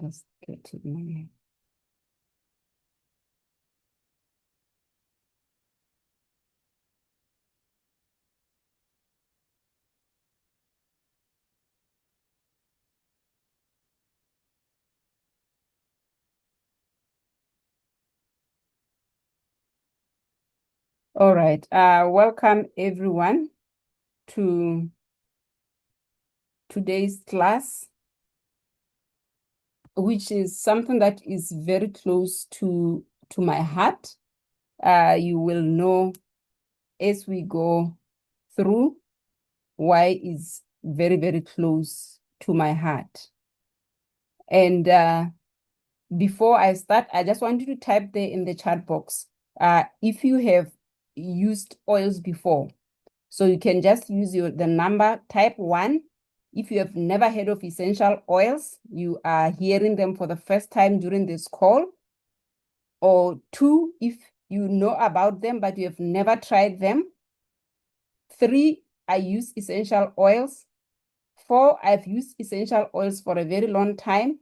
Let's get to my. All right. Welcome everyone to today's class, which is something that is very close to my heart. You will know as we go through why is very, very close to my heart. And before I start, I just want you to type there in the chat box if you have used oils before. So you can just use the number, type 1. If you have never heard of essential oils, you are hearing them for the first time during this call. Or 2, if you know about them, but you have never tried them. 3, I use essential oils. 4, I've used essential oils for a very long time.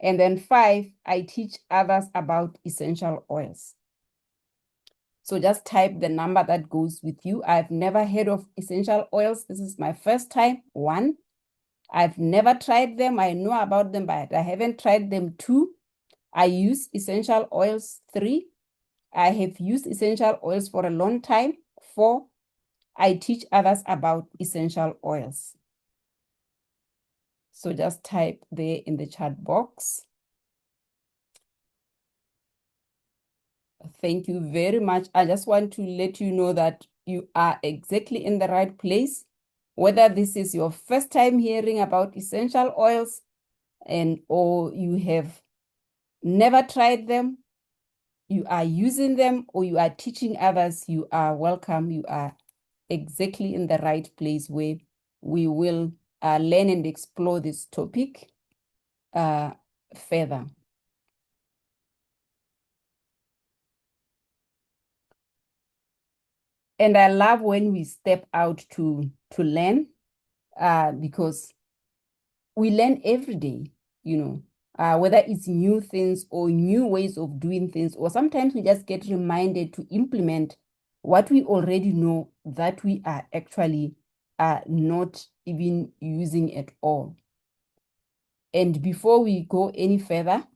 And then 5, I teach others about essential oils. So just type the number that goes with you. I've never heard of essential oils. This is my first time. 1, I've never tried them. I know about them, but I haven't tried them. 2, I use essential oils. 3, I have used essential oils for a long time. 4, I teach others about essential oils. So just type there in the chat box. Thank you very much. I just want to let you know that you are exactly in the right place. Whether this is your first time hearing about essential oils or you have never tried them, you are using them, or you are teaching others, you are welcome. You are exactly in the right place where we will learn and explore this topic further. And I love when we step out to learn because we learn every day, whether it's new things or new ways of doing things, or sometimes we just get reminded to implement what we already know that we are actually not even using at all. And before we go any further,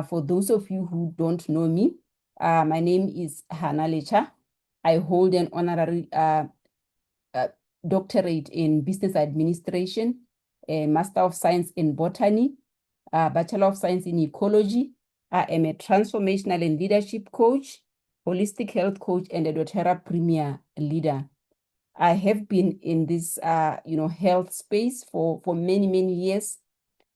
for those of you who don't know me, my name is Hannah Lecha. I hold an honorary doctorate in business administration, a Master of Science in botany, a Bachelor of Science in ecology. I am a transformational and leadership coach, holistic health coach, and a doTERRA Premier leader. I have been in this, health space for many, many years.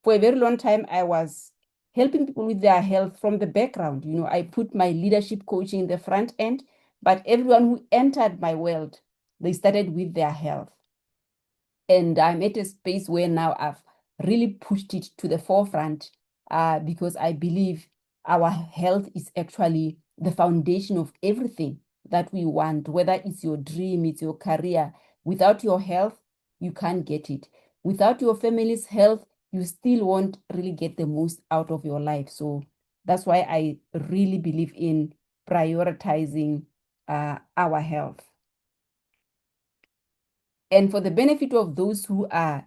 For a very long time, I was helping people with their health from the background. I put my leadership coaching in the front end, but everyone who entered my world, they started with their health. And I'm at a space where now I've really pushed it to the forefront because I believe our health is actually the foundation of everything that we want, whether it's your dream, it's your career. Without your health, you can't get it. Without your family's health, you still won't really get the most out of your life. So that's why I really believe in prioritizing our health. And for the benefit of those who are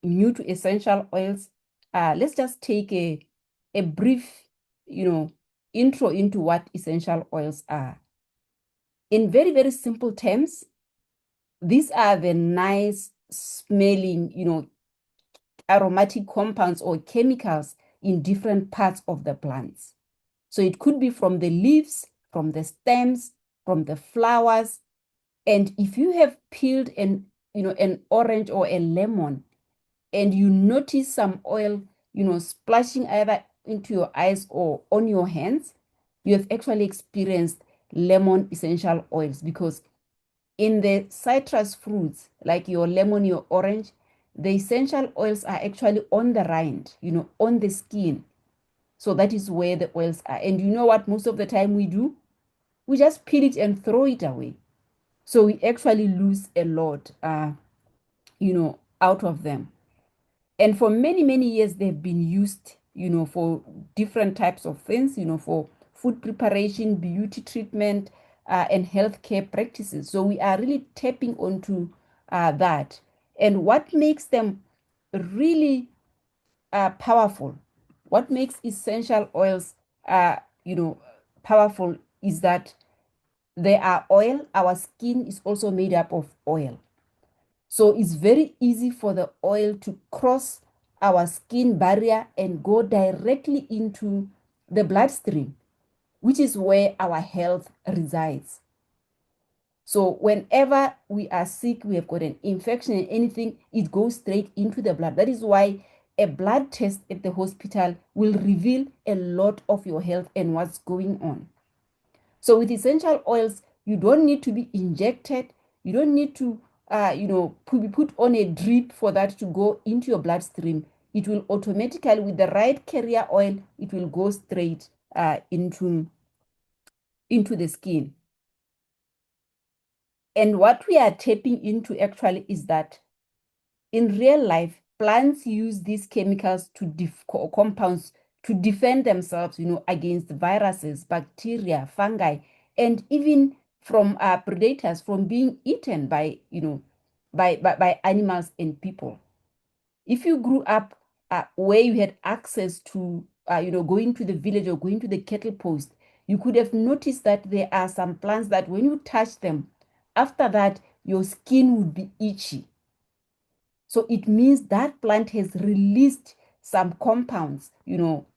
new to essential oils, let's just take a brief, intro into what essential oils are. In very, very simple terms, these are the nice smelling, aromatic compounds or chemicals in different parts of the plants. So it could be from the leaves, from the stems, from the flowers. And if you have peeled an orange or a lemon, and you notice some oil, splashing either into your eyes or on your hands, you have actually experienced lemon essential oils, because in the citrus fruits, like your lemon, your orange, the essential oils are actually on the rind, on the skin. So that is where the oils are. And you know what most of the time we do? We just peel it and throw it away. So we actually lose a lot, out of them. And for many, many years, they've been used for different types of things, for food preparation, beauty treatment, and healthcare practices. So we are really tapping onto that. And what makes them really powerful, what makes essential oils, powerful is that they are oil. Our skin is also made up of oil. So it's very easy for the oil to cross our skin barrier and go directly into the bloodstream, which is where our health resides. So whenever we are sick, we have got an infection and anything, it goes straight into the blood. That is why a blood test at the hospital will reveal a lot of your health and what's going on. So with essential oils, you don't need to be injected. You don't need to, be put on a drip for that to go into your bloodstream. It will automatically, with the right carrier oil, it will go straight into the skin. And what we are tapping into actually is that in real life, plants use these chemicals compounds to defend themselves, against viruses, bacteria, fungi, and even from predators, from being eaten by, by animals and people. If you grew up where you had access to, going to the village or going to the cattle post, you could have noticed that there are some plants that when you touch them, after that, your skin would be itchy. So it means that plant has released some compounds,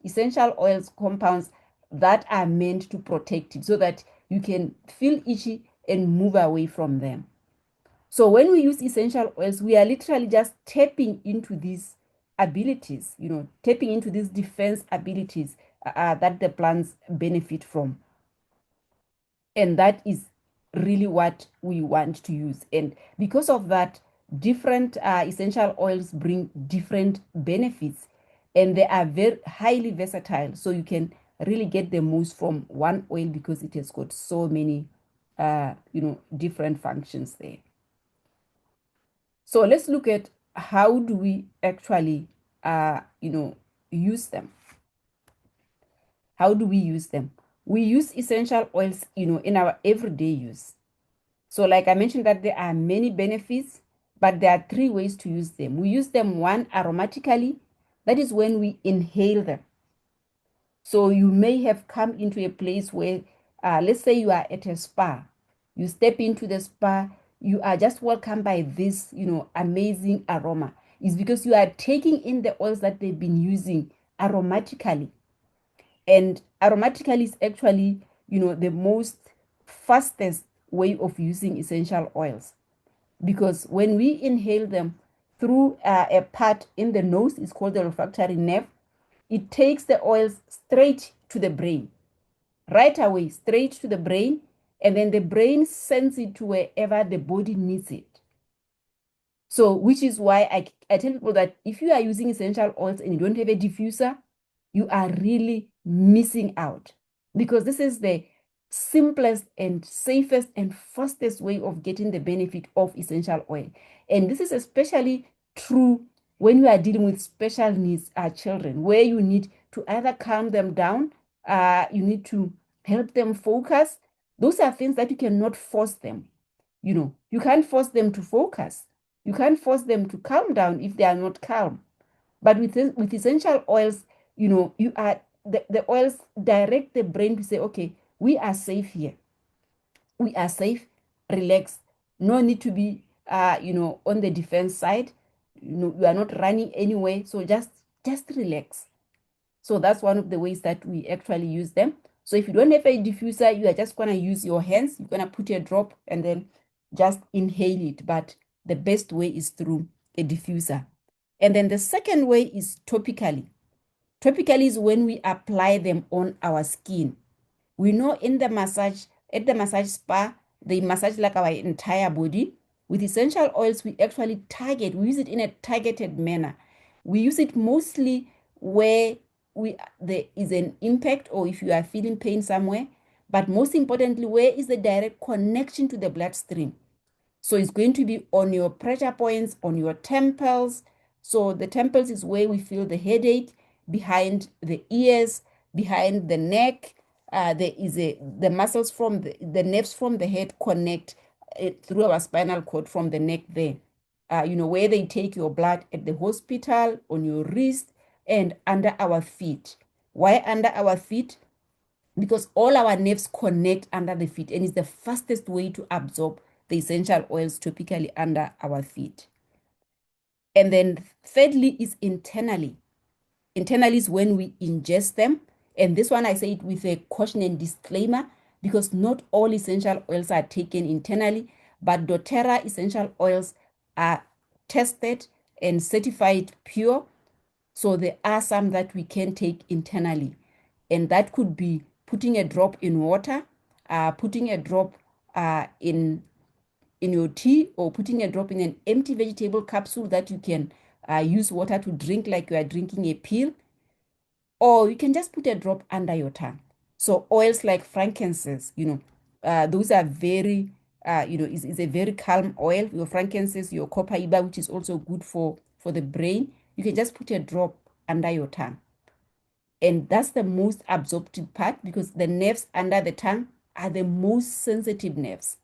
essential oils compounds that are meant to protect it so that you can feel itchy and move away from them. So when we use essential oils, we are literally just tapping into these abilities, tapping into these defense abilities that the plants benefit from. And that is really what we want to use. And because of that, different essential oils bring different benefits and they are very highly versatile. So you can really get the most from one oil because it has got so many, different functions there. So let's look at how do we actually, use them. How do we use them? We use essential oils, in our everyday use. So like I mentioned that there are many benefits, but there are three ways to use them. We use them, one, aromatically. That is when we inhale them. So you may have come into a place where, let's say you are at a spa. You step into the spa, you are just welcomed by this, amazing aroma. It's because you are taking in the oils that they've been using aromatically. And aromatically is actually, the most fastest way of using essential oils. Because when we inhale them through a part in the nose, it's called the olfactory nerve, it takes the oils straight to the brain, right away, straight to the brain. And then the brain sends it to wherever the body needs it. So, which is why I tell people that if you are using essential oils and you don't have a diffuser, you are really missing out because this is the simplest and safest and fastest way of getting the benefit of essential oil. And this is especially true when you are dealing with special needs children, where you need to either calm them down, you need to help them focus. Those are things that you cannot force them. You can't force them to focus. You can't force them to calm down if they are not calm. But with essential oils, you are the oils direct the brain to say, okay, we are safe here. We are safe, relax. No need to be on the defense side. You are not running anywhere. So just relax. So that's one of the ways that we actually use them. So if you don't have a diffuser, you are just gonna use your hands. You're gonna put a drop and then just inhale it. But the best way is through a diffuser. And then the second way is topically. Topically is when we apply them on our skin. We know at the massage spa, they massage like our entire body. With essential oils, we actually we use it in a targeted manner. We use it mostly where there is an impact or if you are feeling pain somewhere. But most importantly, where is the direct connection to the bloodstream? So it's going to be on your pressure points, on your temples. So the temples is where we feel the headache. behind the ears, behind the neck. There is the muscles from the nerves from the head connect through our spinal cord from the neck there. Where they take your blood at the hospital, on your wrist, and under our feet. Why under our feet? Because all our nerves connect under the feet, and it's the fastest way to absorb the essential oils topically under our feet. And then thirdly is internally. Internally is when we ingest them. And this one I say it with a caution and disclaimer, because not all essential oils are taken internally, but doTERRA essential oils are tested and certified pure. So there are some that we can take internally. And that could be putting a drop in water, putting a drop in your tea, or putting a drop in an empty vegetable capsule that you can use water to drink like you are drinking a pill, or you can just put a drop under your tongue. So oils like frankincense, those are very, is a very calm oil. Your frankincense, your copaiba, which is also good for the brain, you can just put a drop under your tongue. And that's the most absorptive part, because the nerves under the tongue are the most sensitive nerves.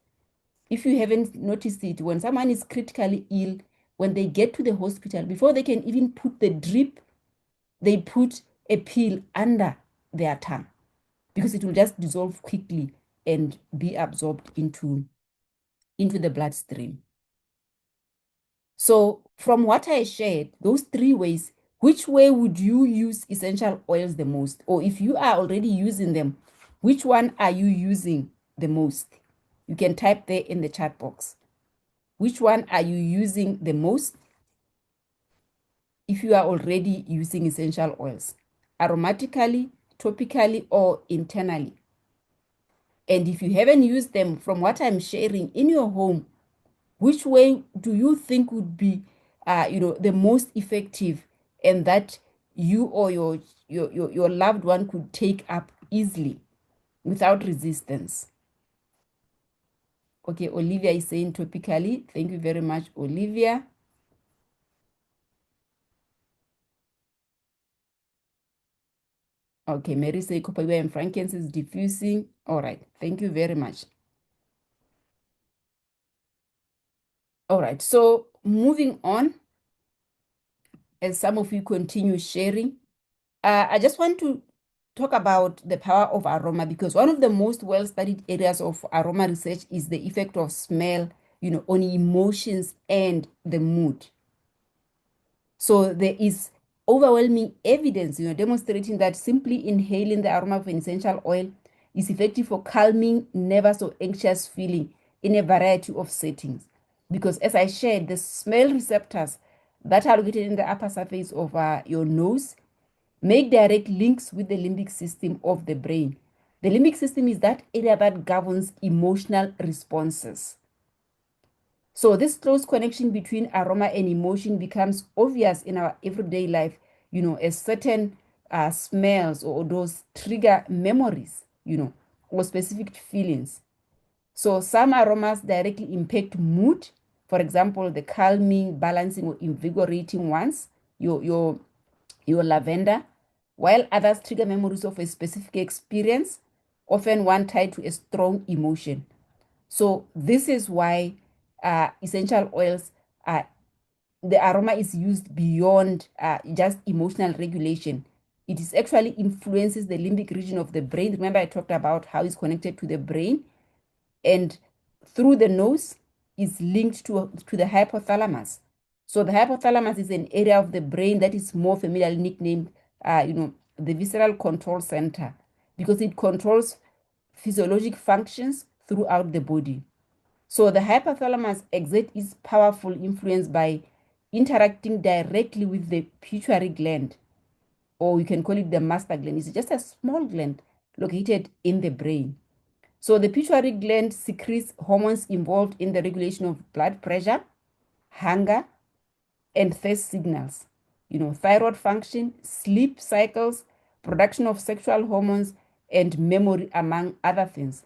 If you haven't noticed it, when someone is critically ill, when they get to the hospital, before they can even put the drip, they put a pill under their tongue, because it will just dissolve quickly and be absorbed into the bloodstream. So from what I shared, those 3 ways, which way would you use essential oils the most? Or if you are already using them, which one are you using the most? You can type there in the chat box. Which one are you using the most if you are already using essential oils? Aromatically, topically, or internally? And if you haven't used them, from what I'm sharing in your home, which way do you think would be the most effective, and that you or your loved one could take up easily without resistance? Okay, Olivia is saying topically. Thank you very much, Olivia. Okay, Mary say copaiba and frankincense diffusing. All right, thank you very much. All right, so moving on, as some of you continue sharing, I just want to talk about the power of aroma, because one of the most well-studied areas of aroma research is the effect of smell, on emotions and the mood. So there is overwhelming evidence, demonstrating that simply inhaling the aroma of an essential oil is effective for calming nervous or anxious feeling in a variety of settings. Because as I shared, the smell receptors that are located in the upper surface of your nose make direct links with the limbic system of the brain. The limbic system is that area that governs emotional responses. So this close connection between aroma and emotion becomes obvious in our everyday life, as certain smells or odors trigger memories, or specific feelings. So some aromas directly impact mood. For example, the calming, balancing, or invigorating ones, your lavender, while others trigger memories of a specific experience, often one tied to a strong emotion. So this is why essential oils, the aroma is used beyond just emotional regulation. It is actually influences the limbic region of the brain. Remember, I talked about how it's connected to the brain, and through the nose is linked to the hypothalamus. So the hypothalamus is an area of the brain that is more familiarly nicknamed, the visceral control center, because it controls physiologic functions throughout the body. So the hypothalamus exerts its powerful influence by interacting directly with the pituitary gland, or you can call it the master gland. It's just a small gland located in the brain. So the pituitary gland secretes hormones involved in the regulation of blood pressure, hunger, and thirst signals. Thyroid function, sleep cycles, production of sexual hormones, and memory, among other things.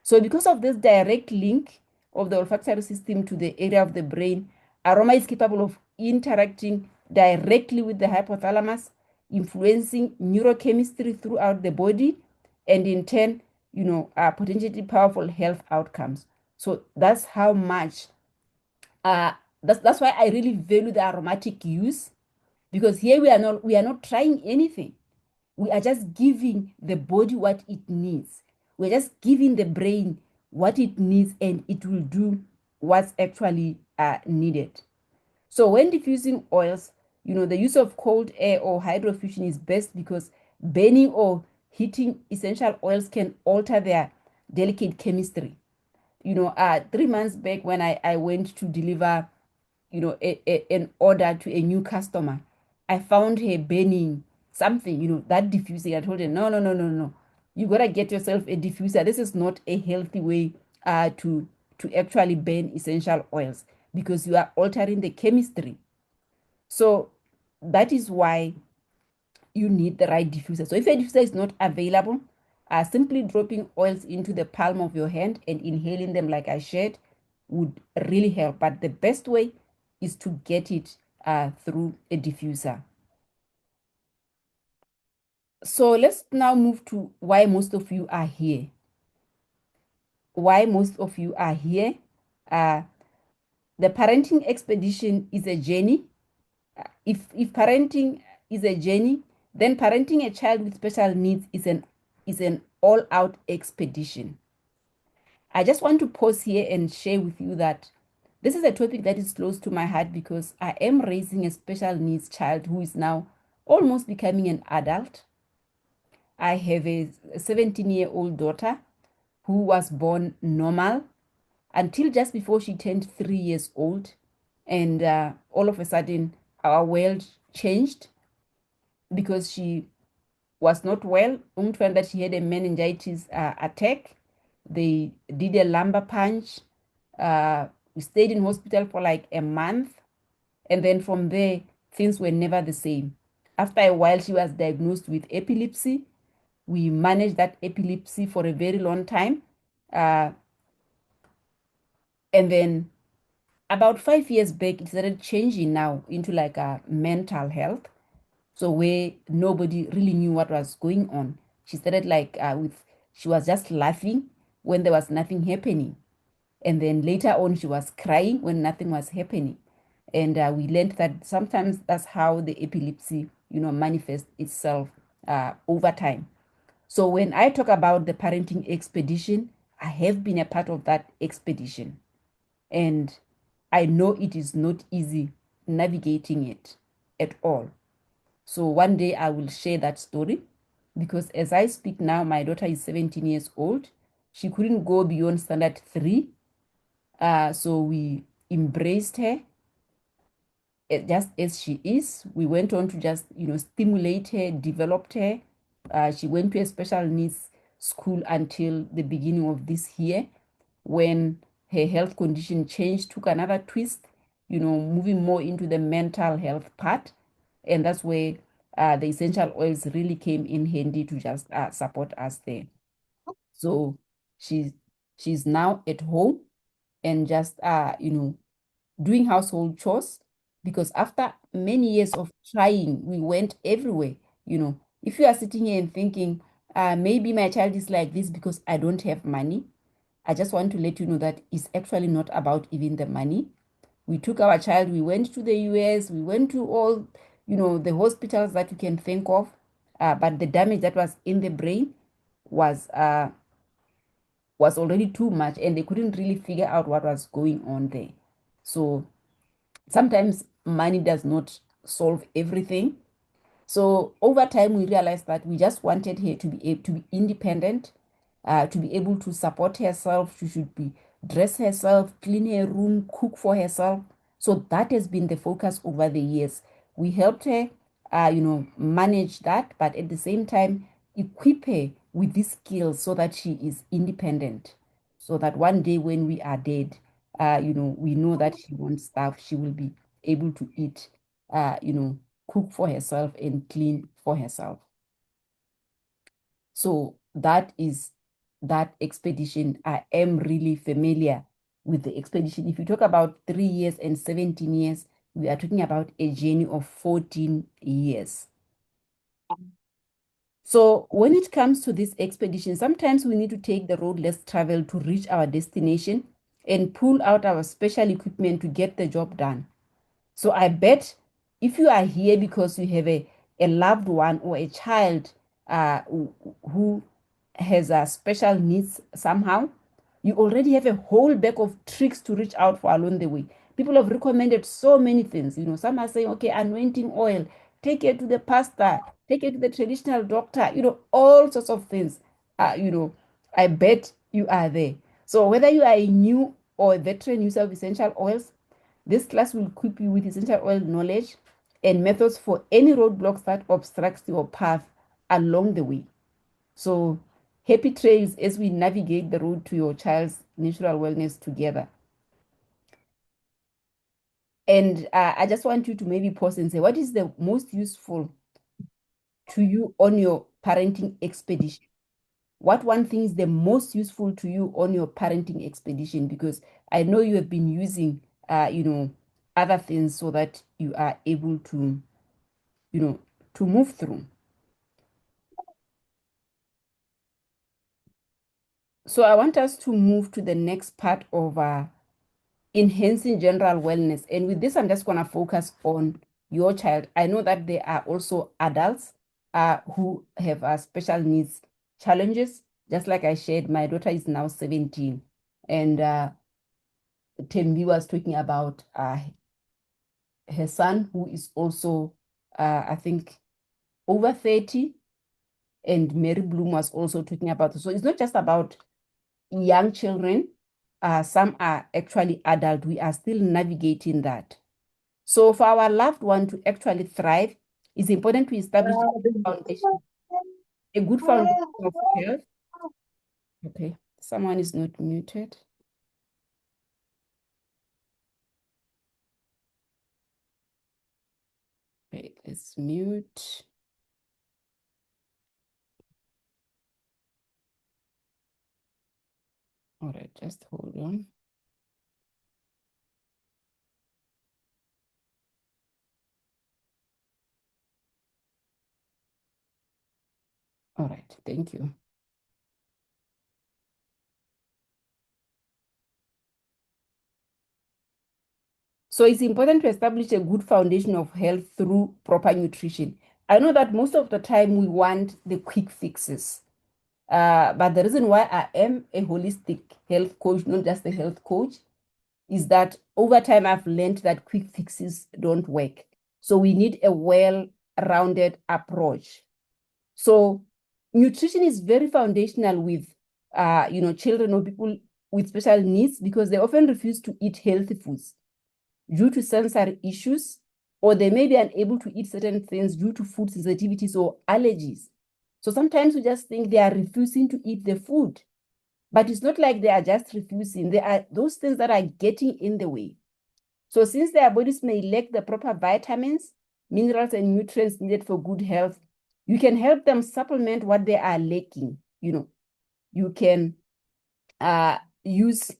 So because of this direct link of the olfactory system to the area of the brain, aroma is capable of interacting directly with the hypothalamus influencing neurochemistry throughout the body, and in turn, potentially powerful health outcomes. So that's how much, uh, that's why I really value the aromatic use, because here we are not trying anything. We are just giving the body what it needs. We're just giving the brain what it needs, and it will do what's actually needed. So when diffusing oils, the use of cold air or hydrofusion is best, because burning or heating essential oils can alter their delicate chemistry. 3 months back when I went to deliver, an order to a new customer, I found her burning something, that diffusing. I told her, no, no, no, no, no. You gotta get yourself a diffuser. This is not a healthy way to actually burn essential oils, because you are altering the chemistry. So that is why you need the right diffuser. So if a diffuser is not available, simply dropping oils into the palm of your hand and inhaling them, like I shared, would really help. But the best way is to get it through a diffuser. So let's now move to why most of you are here. Why most of you are here. Uh, the parenting expedition is a journey. If parenting is a journey, then parenting a child with special needs is an all-out expedition. I just want to pause here and share with you that this is a topic that is close to my heart, because I am raising a special needs child who is now almost becoming an adult. I have a 17-year-old daughter who was born normal until just before she turned 3 years old. And all of a sudden, our world changed because she was not well. Only found that she had a meningitis attack. They did a lumbar punch. We stayed in hospital for like a month. And then from there, things were never the same. After a while, she was diagnosed with epilepsy. We managed that epilepsy for a very long time. Uh, and then about 5 years back, it started changing now into like a mental health. So where nobody really knew what was going on. She started like she was just laughing when there was nothing happening. And then later on, she was crying when nothing was happening. And we learned that sometimes that's how the epilepsy, manifests itself over time. So when I talk about the parenting expedition, I have been a part of that expedition. And I know it is not easy navigating it at all. So one day I will share that story, because as I speak now, my daughter is 17 years old. She couldn't go beyond standard three. So we embraced her just as she is. We went on to just, stimulate her, developed her. She went to a special needs school until the beginning of this year, when her health condition changed, took another twist, moving more into the mental health part. And that's where the essential oils really came in handy to just support us there. So she's she's now at home and just doing household chores, because after many years of trying, we went everywhere. If you are sitting here and thinking, maybe my child is like this because I don't have money, I just want to let you know that it's actually not about even the money. We took our child, we went to the US, we went to all, the hospitals that you can think of, but the damage that was in the brain was uh, was already too much, and they couldn't really figure out what was going on there. So sometimes money does not solve everything. So over time, we realized that we just wanted her to be able to be independent, to be able to support herself. She should be dress herself, clean her room, cook for herself. So that has been the focus over the years. We helped her, manage that, but at the same time, equip her with these skills so that she is independent. So that one day when we are dead, we know that she won't starve. She will be able to eat, cook for herself and clean for herself. So that is that expedition. I am really familiar with the expedition. If you talk about 3 years and 17 years, we are talking about a journey of 14 years. So when it comes to this expedition, sometimes we need to take the road less traveled to reach our destination and pull out our special equipment to get the job done. So I bet if you are here because you have a loved one or a child who has a special needs somehow, you already have a whole bag of tricks to reach out for along the way. People have recommended so many things. Some are saying, okay, anointing oil, take it to the pastor, take it to the traditional doctor, all sorts of things. I bet you are there. So whether you are a new or a veteran user of essential oils, this class will equip you with essential oil knowledge and methods for any roadblocks that obstructs your path along the way. So happy trails as we navigate the road to your child's natural wellness together. And I just want you to maybe pause and say, what is the most useful to you on your parenting expedition? What one thing is the most useful to you on your parenting expedition? Because I know you have been using, other things so that you are able to, you know, to move through. So I want us to move to the next part of enhancing general wellness. And with this, I'm just going to focus on your child. I know that there are also adults who have special needs challenges. Just like I shared, my daughter is now 17. And Tembi was talking about her son, who is also, I think, over 30. And Mary Bloom was also talking about it. So it's not just about young children. Some are actually adult. We are still navigating that. So for our loved one to actually thrive, it's important to establish a good foundation of health. Okay, someone is not muted. Okay, let's mute. All right, just hold on. All right, thank you. So it's important to establish a good foundation of health through proper nutrition. I know that most of the time we want the quick fixes. But the reason why I am a holistic health coach, not just a health coach, is that over time I've learned that quick fixes don't work. So we need a well-rounded approach. So nutrition is very foundational with children or people with special needs because they often refuse to eat healthy foods due to sensory issues, or they may be unable to eat certain things due to food sensitivities or allergies. So sometimes we just think they are refusing to eat the food, but it's not like they are just refusing. There are those things that are getting in the way. So since their bodies may lack the proper vitamins, minerals, and nutrients needed for good health, you can help them supplement what they are lacking. You can use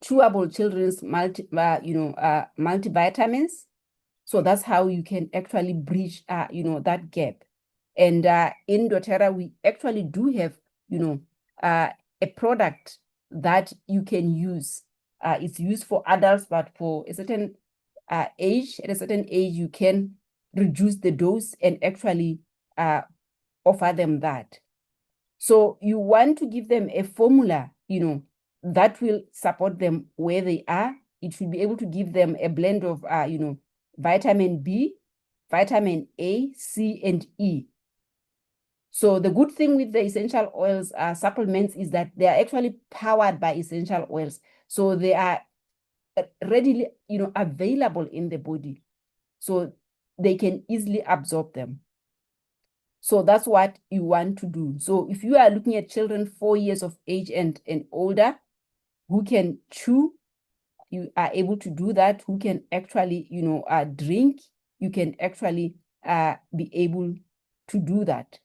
chewable children's multivitamins. So that's how you can actually bridge, that gap. And in doTERRA, we actually do have, a product that you can use. It's used for adults, but for a certain age, at a certain age, you can reduce the dose and actually offer them that. So you want to give them a formula, that will support them where they are. It should be able to give them a blend of, vitamin B, vitamin A, C, and E. So the good thing with the essential oils supplements is that they are actually powered by essential oils. So they are readily, available in the body. So they can easily absorb them. So that's what you want to do. So if you are looking at children 4 years of age and older who can chew, you are able to do that. Who can actually, drink, you can actually be able to do that.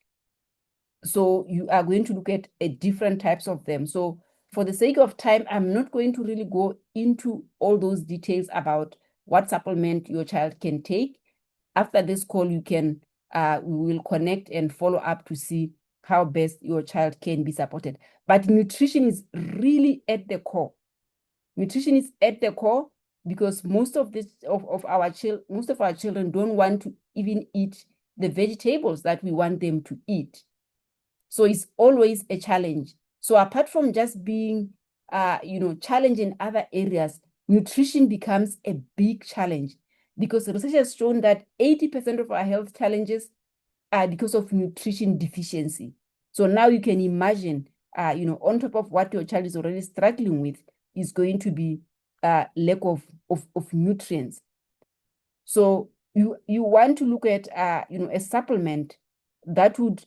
So you are going to look at different types of them. So for the sake of time, I'm not going to really go into all those details about what supplement your child can take. After this call, you can we will connect and follow up to see how best your child can be supported. But nutrition is really at the core. Nutrition is at the core because most of our children don't want to even eat the vegetables that we want them to eat. So it's always a challenge. So apart from just being challenge in other areas, nutrition becomes a big challenge because research has shown that 80% of our health challenges are because of nutrition deficiency. So now you can imagine, on top of what your child is already struggling with, is going to be lack of nutrients. So you want to look at a supplement that would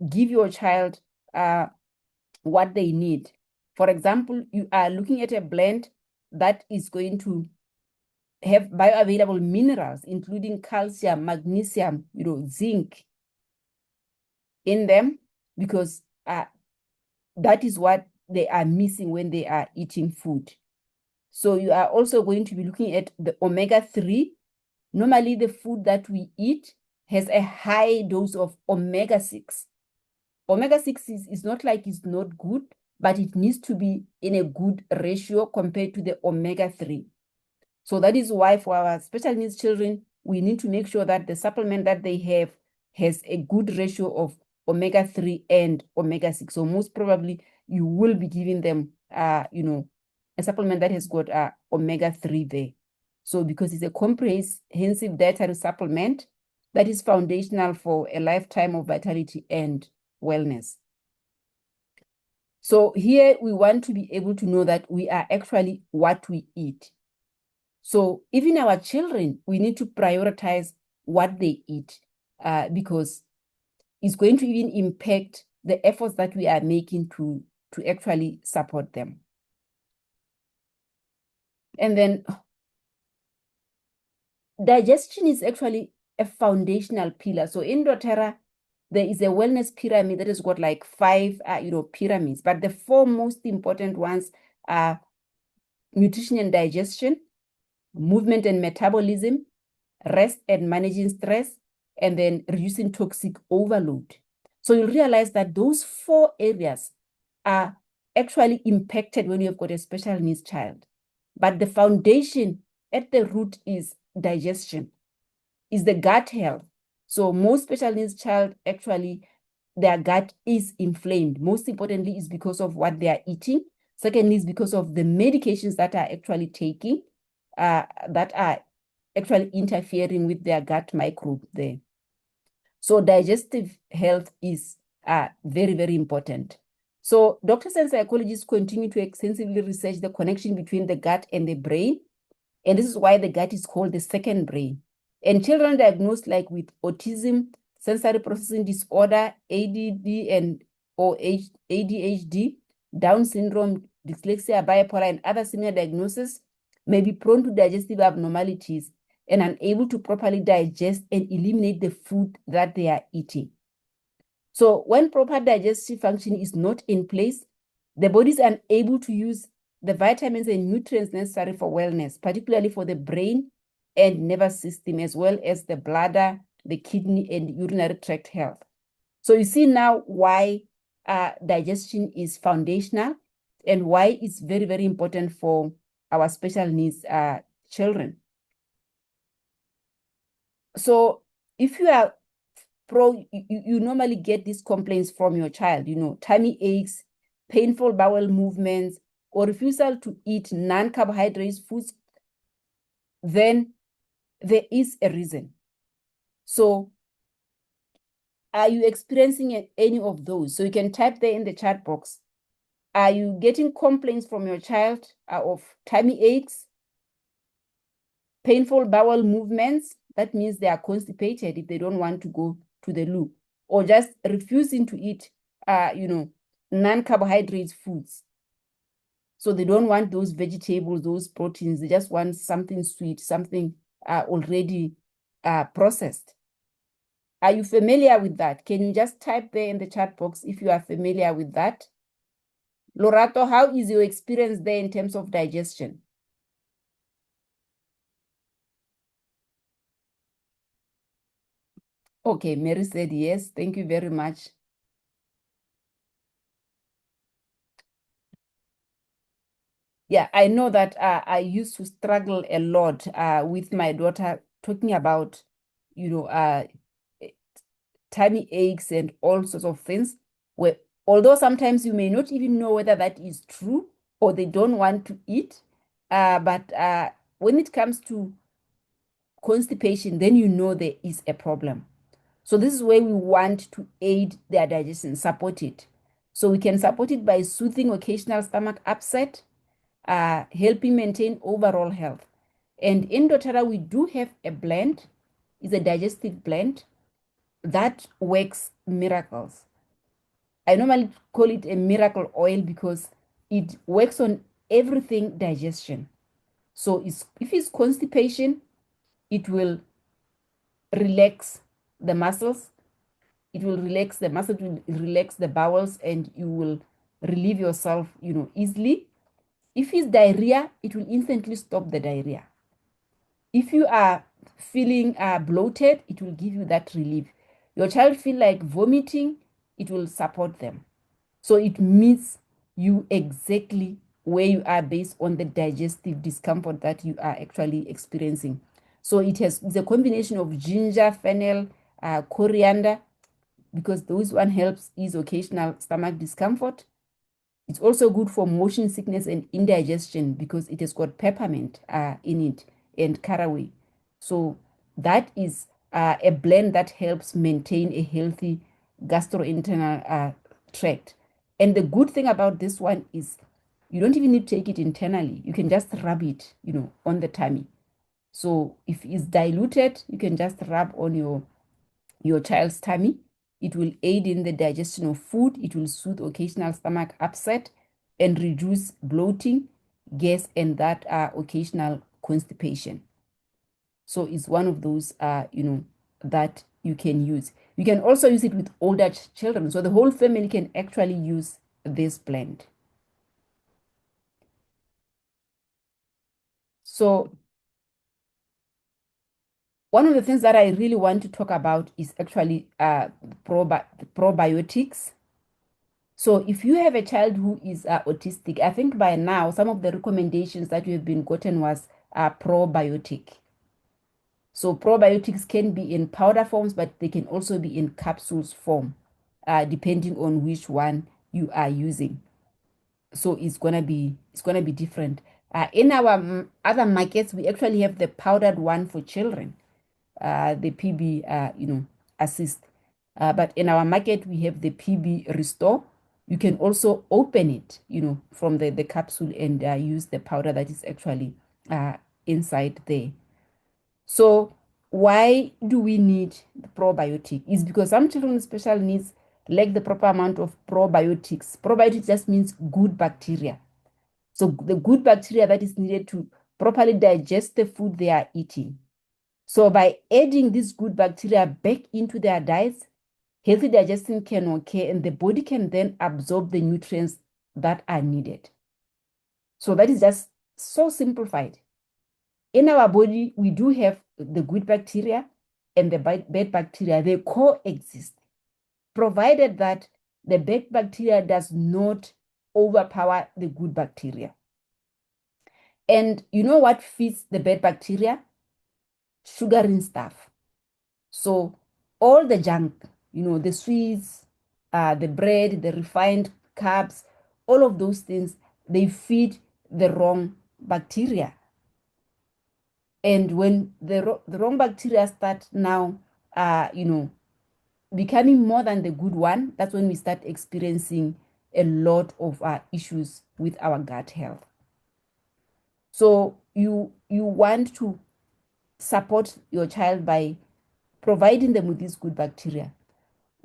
give your child what they need. For example, you are looking at a blend that is going to have bioavailable minerals, including calcium, magnesium, zinc in them, because that is what they are missing when they are eating food. So you are also going to be looking at the omega-3. Normally, the food that we eat has a high dose of omega-6. Omega-6 is not like it's not good, but it needs to be in a good ratio compared to the omega-3. So that is why for our special needs children, we need to make sure that the supplement that they have has a good ratio of omega-3 and omega-6. So most probably you will be giving them, a supplement that has got omega-3 there. So because it's a comprehensive dietary supplement that is foundational for a lifetime of vitality and wellness. So here we want to be able to know that we are actually what we eat. So even our children, we need to prioritize what they eat because it's going to even impact the efforts that we are making to actually support them. And then digestion is actually a foundational pillar. So in doTERRA, there is a wellness pyramid that has got like 5 pyramids, but the 4 most important ones are nutrition and digestion, movement and metabolism, rest and managing stress, and then reducing toxic overload. So you'll realize that those 4 areas are actually impacted when you've got a special needs child. But the foundation at the root is digestion, is the gut health. So most special needs child, actually, their gut is inflamed. Most importantly is because of what they are eating. Secondly is because of the medications that are actually taking, that are actually interfering with their gut microbe there. So digestive health is very, very important. So doctors and psychologists continue to extensively research the connection between the gut and the brain. And this is why the gut is called the second brain. And children diagnosed like with autism, sensory processing disorder, ADD or ADHD, Down syndrome, dyslexia, bipolar, and other similar diagnoses may be prone to digestive abnormalities and unable to properly digest and eliminate the food that they are eating. So when proper digestive function is not in place, the body is unable to use the vitamins and nutrients necessary for wellness, particularly for the brain and nervous system, as well as the bladder, the kidney, and urinary tract health. So you see now why digestion is foundational and why it's very, very important for our special needs children. So if you are you normally get these complaints from your child, tummy aches, painful bowel movements, or refusal to eat non-carbohydrate foods, then there is a reason. So are you experiencing any of those? So you can type there in the chat box. Are you getting complaints from your child of tummy aches, painful bowel movements? That means they are constipated if they don't want to go to the loo, or just refusing to eat, non-carbohydrate foods. So they don't want those vegetables, those proteins. They just want something sweet, something already processed. Are you familiar with that? Can you just type there in the chat box if you are familiar with that? Lorato, how is your experience there in terms of digestion? Okay, Mary said yes. Thank you very much. Yeah, I know that I used to struggle a lot with my daughter talking about, you know, eh, tummy aches and all sorts of things. Where although sometimes you may not even know whether that is true or they don't want to eat, but when it comes to constipation, then you know there is a problem. So this is where we want to aid their digestion, support it. So we can support it by soothing occasional stomach upset, helping maintain overall health. And in doTERRA, we do have a blend, it's a digestive blend that works miracles. I normally call it a miracle oil because it works on everything digestion. So if it's constipation, it will relax the muscles, it will relax the muscle, it will relax the bowels, and you will relieve yourself, easily. If it's diarrhea, it will instantly stop the diarrhea. If you are feeling bloated, it will give you that relief. Your child feel like vomiting, it will support them. So it meets you exactly where you are based on the digestive discomfort that you are actually experiencing. So it's a combination of ginger, fennel, coriander, because those one helps ease occasional stomach discomfort. It's also good for motion sickness and indigestion because it has got peppermint in it and caraway. So that is a blend that helps maintain a healthy gastrointestinal tract. And the good thing about this one is you don't even need to take it internally. You can just rub it, on the tummy. So if it's diluted, you can just rub on your child's tummy. It will aid in the digestion of food. It will soothe occasional stomach upset and reduce bloating, gas, and that occasional constipation. So it's one of those, that you can use. You can also use it with older children. So the whole family can actually use this blend. So one of the things that I really want to talk about is actually probiotics. So if you have a child who is autistic, I think by now some of the recommendations that you have been gotten was probiotic. So probiotics can be in powder forms, but they can also be in capsules form, depending on which one you are using. So it's gonna be different. In our other markets, we actually have the powdered one for children, the PB, assist. But in our market, we have the PB Restore. You can also open it, from the capsule and use the powder that is actually inside there. So why do we need the probiotic? Is because some children with special needs lack the proper amount of probiotics. Probiotics just means good bacteria. So the good bacteria that is needed to properly digest the food they are eating. So by adding these good bacteria back into their diets, healthy digestion can occur and the body can then absorb the nutrients that are needed. So that is just so simplified. In our body, we do have the good bacteria and the bad bacteria. They coexist, provided that the bad bacteria does not overpower the good bacteria. And you know what feeds the bad bacteria? Sugaring stuff. So all the junk, the sweets, the bread, the refined carbs, all of those things, they feed the wrong bacteria. And when the wrong bacteria start now, becoming more than the good one, that's when we start experiencing a lot of issues with our gut health. So you want to support your child by providing them with these good bacteria.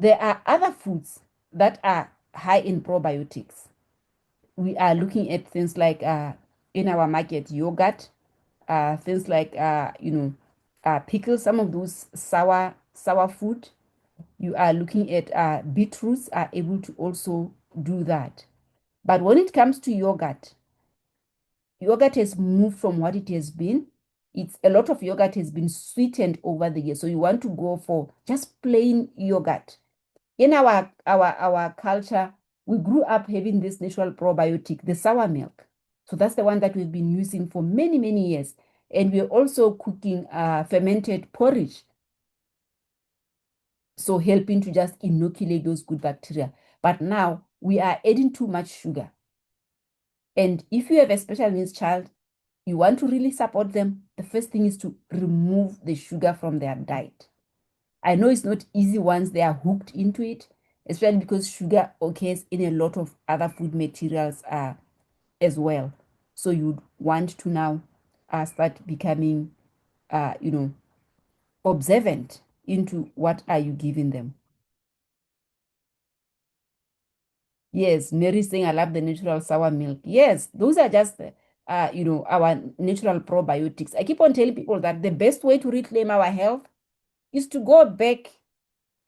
There are other foods that are high in probiotics. We are looking at things like in our market yogurt, things like pickles, some of those sour food. You are looking at beetroots are able to also do that. But when it comes to yogurt has moved from what it has been. it's a lot of yogurt has been sweetened over the years. So you want to go for just plain yogurt. In our culture, we grew up having this natural probiotic, the sour milk. So that's the one that we've been using for many, many years. And we're also cooking fermented porridge. So helping to just inoculate those good bacteria. But now we are adding too much sugar. And if you have a special needs child, you want to really support them, the first thing is to remove the sugar from their diet. I know it's not easy once they are hooked into it, especially because sugar occurs in a lot of other food materials as well. So you want to now start becoming, observant into what are you giving them. Yes, Mary saying I love the natural sour milk. Yes, those are just our natural probiotics. I keep on telling people that the best way to reclaim our health is to go back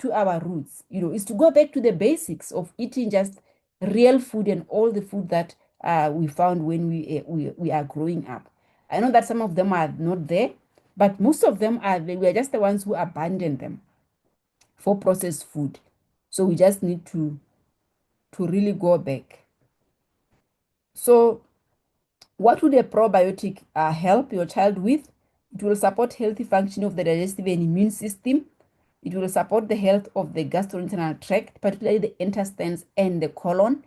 to our roots, is to go back to the basics of eating just real food and all the food that we found when we are growing up. I know that some of them are not there, but most of them are there. We are just the ones who abandon them for processed food. So we just need to really go back. So what would a probiotic help your child with? It will support healthy function of the digestive and immune system. It will support the health of the gastrointestinal tract, particularly the intestines and the colon.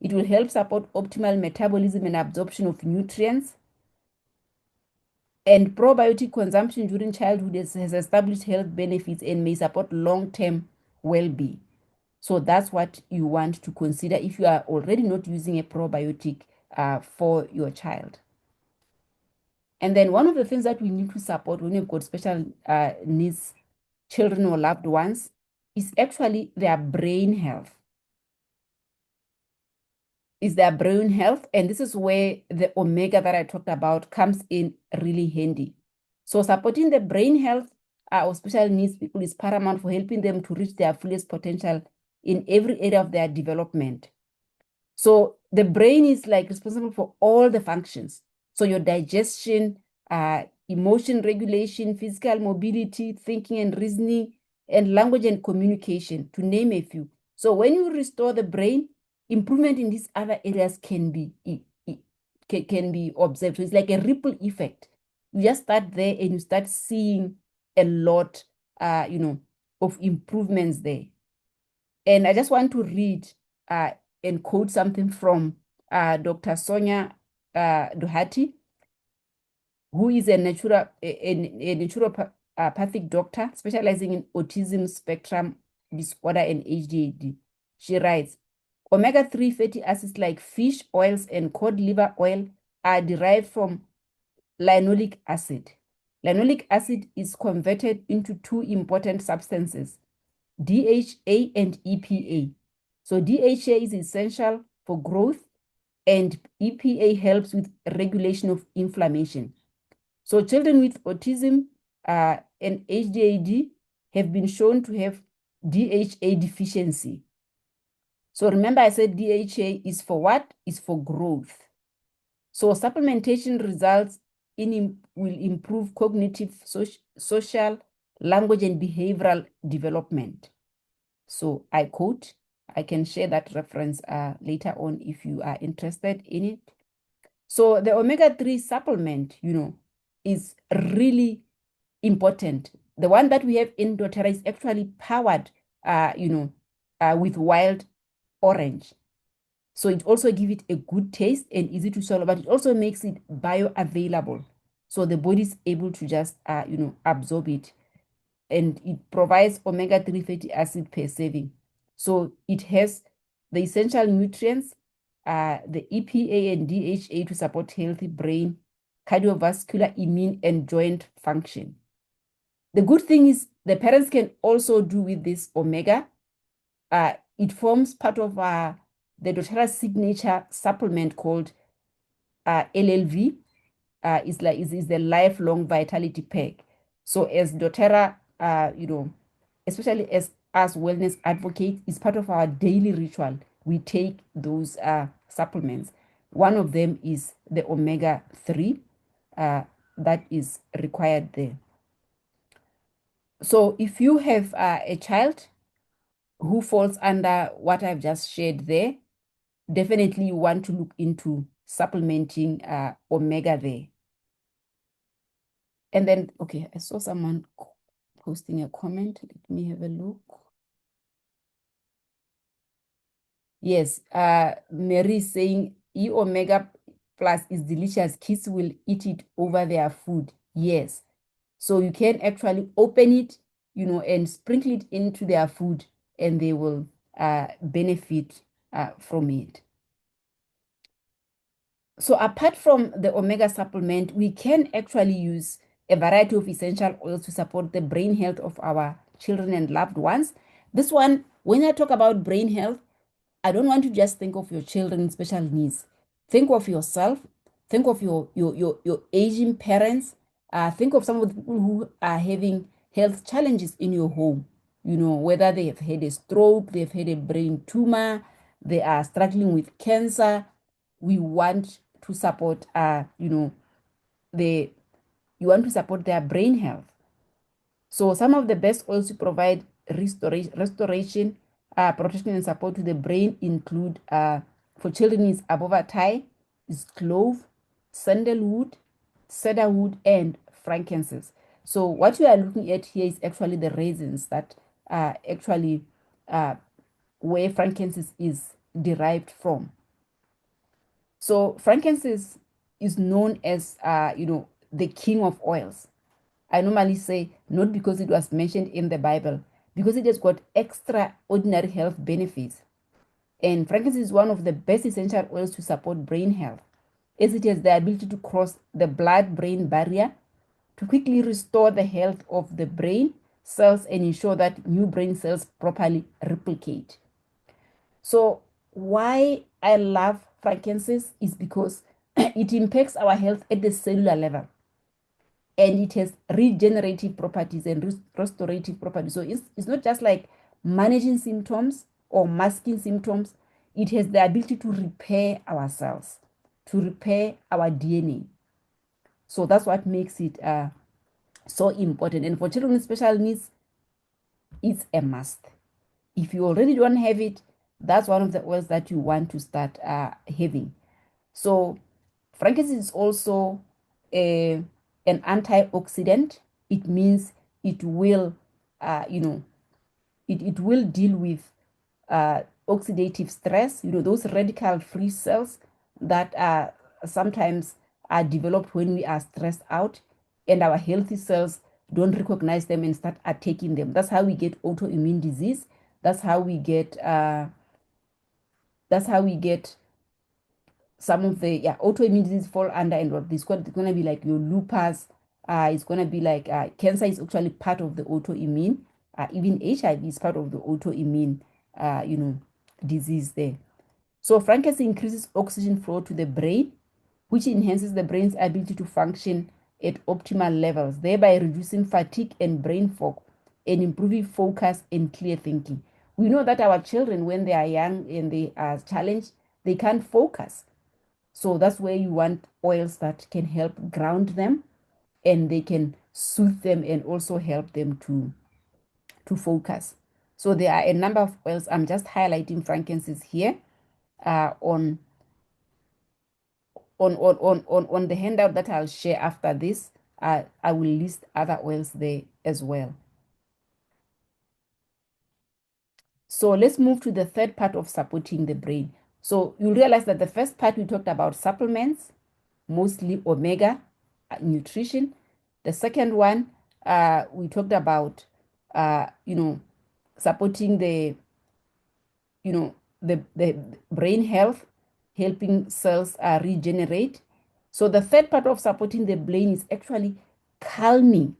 It will help support optimal metabolism and absorption of nutrients. And probiotic consumption during childhood has established health benefits and may support long-term well-being. So that's what you want to consider if you are already not using a probiotic for your child. And then one of the things that we need to support when you've got special needs children or loved ones is actually their brain health. And this is where the omega that I talked about comes in really handy. So supporting the brain health of special needs people is paramount for helping them to reach their fullest potential in every area of their development. So the brain is like responsible for all the functions. So your digestion, emotion regulation, physical mobility, thinking and reasoning, and language and communication, to name a few. So when you restore the brain, improvement in these other areas can be observed. So it's like a ripple effect. You just start there and you start seeing a lot, of improvements there. And I just want to read and quote something from Dr. Sonia Duhati, who is a naturopathic doctor specializing in autism spectrum disorder and ADHD. She writes, omega-3 fatty acids like fish oils and cod liver oil are derived from linoleic acid. Linoleic acid is converted into two important substances, DHA and EPA. So DHA is essential for growth and EPA helps with regulation of inflammation. So children with autism and ADHD have been shown to have DHA deficiency. So remember I said DHA is for what? Is for growth. So supplementation results will improve cognitive, social, language, and behavioral development. So I quote, I can share that reference later on if you are interested in it. So the omega-3 supplement, is really important. The one that we have in doTERRA is actually powered, with wild orange. So it also gives it a good taste and easy to swallow, but it also makes it bioavailable. So the body is able to just, absorb it. And it provides omega-3 fatty acid per serving. So it has the essential nutrients, the EPA and DHA to support healthy brain, cardiovascular, immune, and joint function. The good thing is the parents can also do with this omega. It forms part of the doTERRA signature supplement called LLV. Is the lifelong vitality pack. So as doTERRA, especially as wellness advocates, is part of our daily ritual. We take those supplements. One of them is the omega-3. that is required there. So if you have a child who falls under what I've just shared there, definitely you want to look into supplementing omega there. And then, okay, I saw someone posting a comment. Let me have a look. Yes, Mary is saying E-omega plus is delicious. Kids will eat it over their food. Yes. So you can actually open it, and sprinkle it into their food, and they will benefit from it. So apart from the omega supplement, we can actually use a variety of essential oils to support the brain health of our children and loved ones. This one, when I talk about brain health, I don't want to just think of your children's special needs. Think of yourself. Think of your aging parents. Think of some of the people who are having health challenges in your home. Whether they have had a stroke, they've had a brain tumor, they are struggling with cancer. We want to support, you want to support their brain health. So some of the best oils to provide restoration, protection, and support to the brain include, for children, is abovati, is clove, sandalwood, cedarwood, and frankincense. So what you are looking at here is actually the raisins that are actually where frankincense is derived from. So frankincense is known as, the king of oils. I normally say not because it was mentioned in the Bible, because it has got extraordinary health benefits. And frankincense is one of the best essential oils to support brain health, as it has the ability to cross the blood-brain barrier to quickly restore the health of the brain cells and ensure that new brain cells properly replicate. So why I love frankincense is because it impacts our health at the cellular level, and it has regenerative properties and restorative properties. So it's not just like managing symptoms or masking symptoms. It has the ability to repair our cells, to repair our DNA. So that's what makes it so important. And for children with special needs, it's a must. If you already don't have it, that's one of the oils that you want to start having. So frankincense is also an antioxidant. It means it will, it will deal with oxidative stress, those radical-free cells that sometimes are developed when we are stressed out, and our healthy cells don't recognize them and start attacking them. That's how we get autoimmune disease. That's how we get some of the autoimmune disease fall under, and what it's going to be like your lupus. It's going to be like cancer is actually part of the autoimmune. Even HIV is part of the autoimmune disease there. So frankincense increases oxygen flow to the brain, which enhances the brain's ability to function at optimal levels, thereby reducing fatigue and brain fog and improving focus and clear thinking. We know that our children, when they are young and they are challenged, they can't focus. So that's where you want oils that can help ground them, and they can soothe them and also help them to focus. So there are a number of oils. I'm just highlighting frankincense here on the handout that I'll share after this. I will list other oils there as well. So let's move to the third part of supporting the brain. So you'll realize that the first part we talked about supplements, mostly omega nutrition. The second one, we talked about, supporting the brain health, helping cells regenerate. So the third part of supporting the brain is actually calming,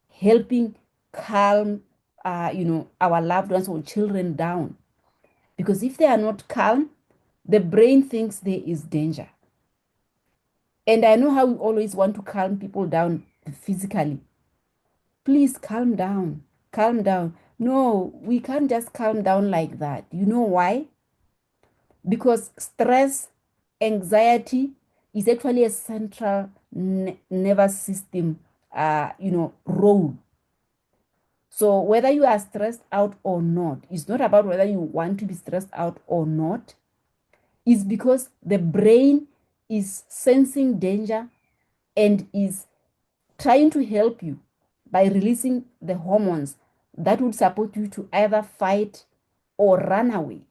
helping calm, our loved ones or children down. Because if they are not calm, the brain thinks there is danger. And I know how we always want to calm people down physically. Please calm down, calm down. No, we can't just calm down like that. You know why? Because stress, anxiety, is actually a central nervous system, role. So whether you are stressed out or not, it's not about whether you want to be stressed out or not. It's because the brain is sensing danger and is trying to help you by releasing the hormones that would support you to either fight or run away.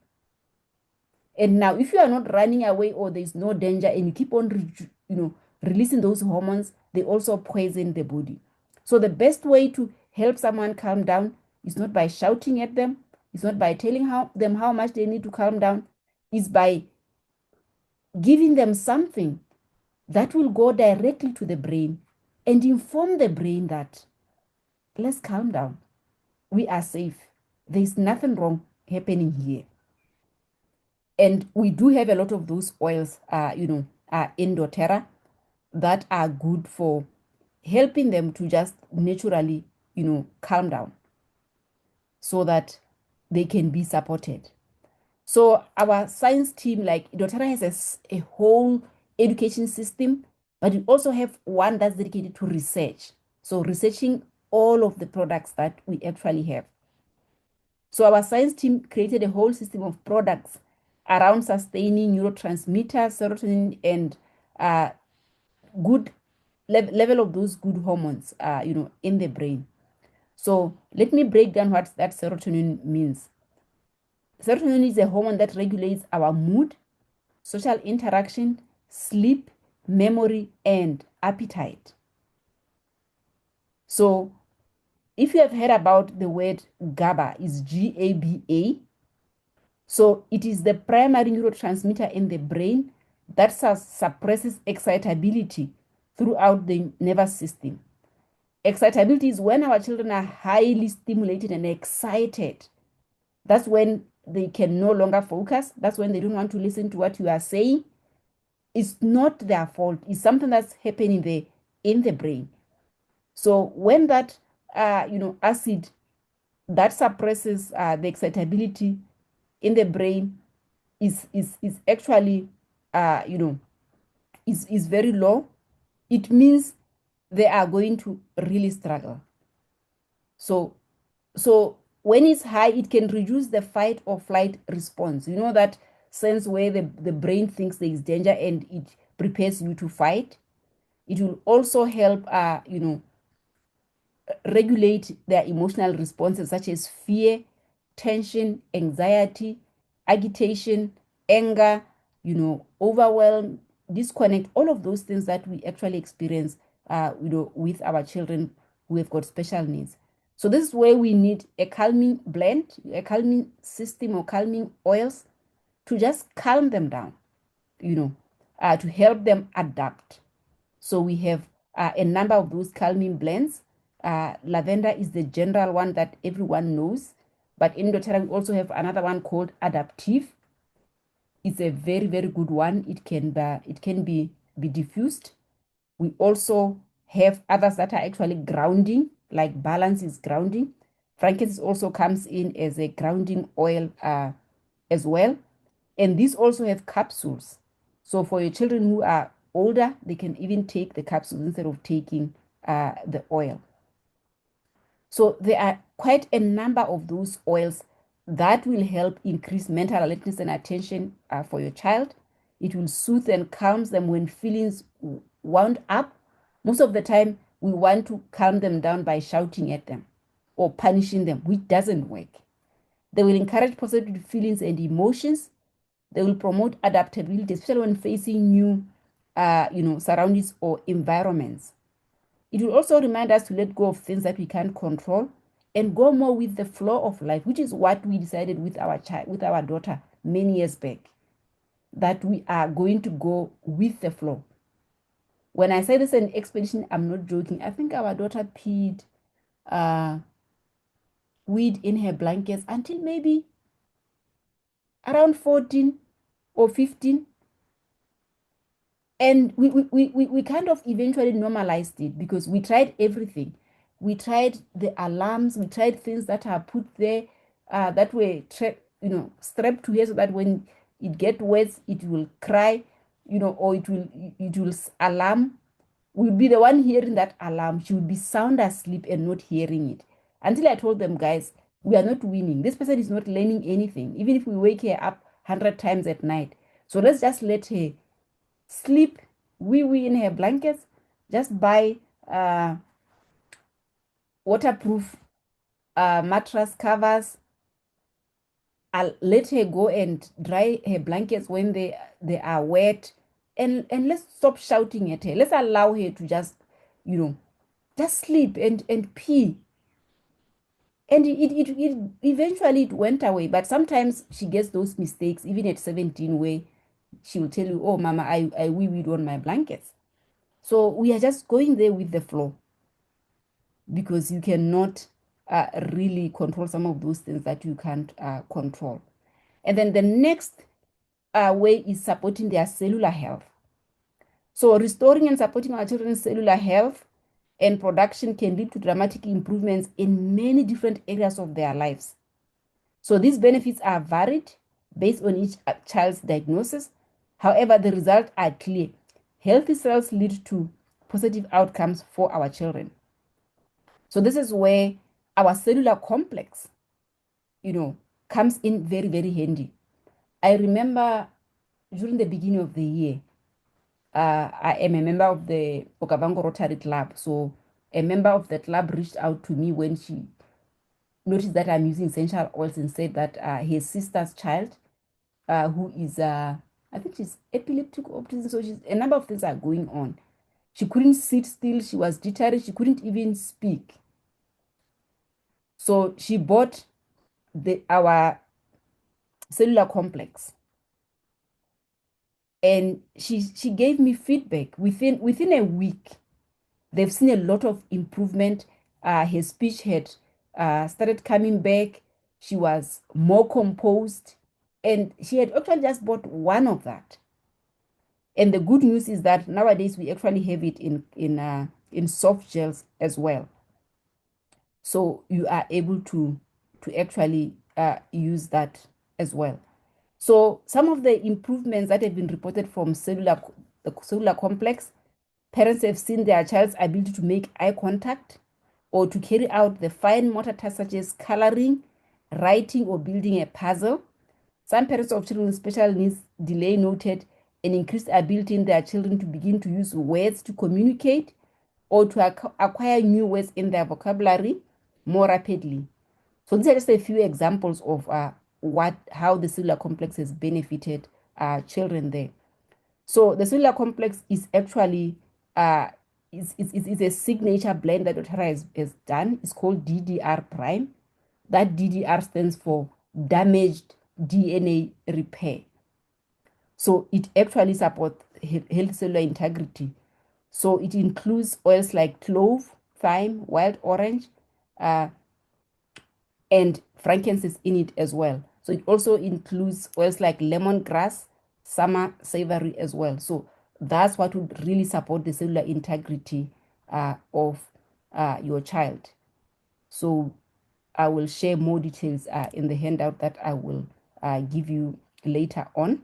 And now, if you are not running away or there is no danger and you keep on, releasing those hormones, they also poison the body. So the best way to help someone calm down is not by shouting at them, it's not by telling them how much they need to calm down, is by giving them something that will go directly to the brain and inform the brain that let's calm down. We are safe. There's nothing wrong happening here. And we do have a lot of those oils, in doTERRA that are good for helping them to just naturally, calm down so that they can be supported. So our science team, like doTERRA, has a whole education system, but we also have one that's dedicated to research. So researching all of the products that we actually have. So our science team created a whole system of products around sustaining neurotransmitters, serotonin, and good level of those good hormones, in the brain. So let me break down what that serotonin means. Serotonin is a hormone that regulates our mood, social interaction, sleep, memory, and appetite. So if you have heard about the word GABA, is GABA. So it is the primary neurotransmitter in the brain that suppresses excitability throughout the nervous system. Excitability is when our children are highly stimulated and excited. That's when they can no longer focus. That's when they don't want to listen to what you are saying. It's not their fault. It's something that's happening in the brain. So when that, acid that suppresses the excitability in the brain is actually, is very low, it means they are going to really struggle. So when it's high, it can reduce the fight or flight response. You know that sense where the brain thinks there is danger and it prepares you to fight. It will also help, regulate their emotional responses such as fear, tension, anxiety, agitation, anger, overwhelm, disconnect, all of those things that we actually experience, with our children who have got special needs. So this is where we need a calming blend, a calming system or calming oils to just calm them down, to help them adapt. So we have a number of those calming blends. Lavender is the general one that everyone knows, but in doTERRA we also have another one called Adaptive. It's a very, very good one. It can be diffused. We also have others that are actually grounding, like Balance is grounding. Frankincense also comes in as a grounding oil, as well. And these also have capsules. So for your children who are older, they can even take the capsules instead of taking the oil. So there are quite a number of those oils that will help increase mental alertness and attention for your child. It will soothe and calms them when feelings wound up. Most of the time, we want to calm them down by shouting at them or punishing them, which doesn't work. They will encourage positive feelings and emotions. They will promote adaptability, especially when facing new, surroundings or environments. It will also remind us to let go of things that we can't control and go more with the flow of life, which is what we decided with our daughter many years back, that we are going to go with the flow. When I say this is an expedition, I'm not joking. I think our daughter peed weed in her blankets until maybe around 14 or 15. And we kind of eventually normalized it because we tried everything. We tried the alarms, we tried things that are put there, that were strapped to her so that when it gets wet, it will cry. or it will alarm. We'll be the one hearing that alarm. She would be sound asleep and not hearing it. Until I told them, guys, we are not winning. This person is not learning anything, even if we wake her up 100 times at night. So let's just let her sleep wee in her blankets. Just buy waterproof mattress covers. I'll let her go and dry her blankets when they are wet, and let's stop shouting at her. Let's allow her to just sleep and pee. And it eventually it went away. But sometimes she gets those mistakes, even at 17, where she will tell you, "Oh, Mama, I wee-weed on my blankets." So we are just going there with the flow, because you cannot really control some of those things that you can't control. And then the next way is supporting their cellular health. So restoring and supporting our children's cellular health and production can lead to dramatic improvements in many different areas of their lives. So these benefits are varied based on each child's diagnosis. However, the results are clear. Healthy cells lead to positive outcomes for our children. So this is where our cellular complex, comes in very, very handy. I remember during the beginning of the year, I am a member of the Okavango Rotary Club. So a member of the club reached out to me when she noticed that I'm using essential oils, and said that his sister's child, who is, I think she's epileptic autism, so a number of things are going on. She couldn't sit still. She was jittery. She couldn't even speak. So she bought our cellular complex, and she gave me feedback. Within a week, they've seen a lot of improvement. Her speech had started coming back. She was more composed, and she had actually just bought one of that. And the good news is that nowadays we actually have it in soft gels as well. So you are able to actually use that as well. So some of the improvements that have been reported from the cellular complex: parents have seen their child's ability to make eye contact or to carry out the fine motor tasks such as coloring, writing, or building a puzzle. Some parents of children with special needs delay noted an increased ability in their children to begin to use words to communicate or to acquire new words in their vocabulary more rapidly. So these are just a few examples of how the cellular complex has benefited children there. So the cellular complex is actually is a signature blend that doTERRA has done. It's called DDR prime. That DDR stands for damaged DNA repair. So it actually supports healthy cellular integrity. So it includes oils like clove, thyme, wild orange, and frankincense in it as well. So it also includes oils like lemongrass, summer savory as well. So that's what would really support the cellular integrity of your child. So I will share more details in the handout that I will give you later on.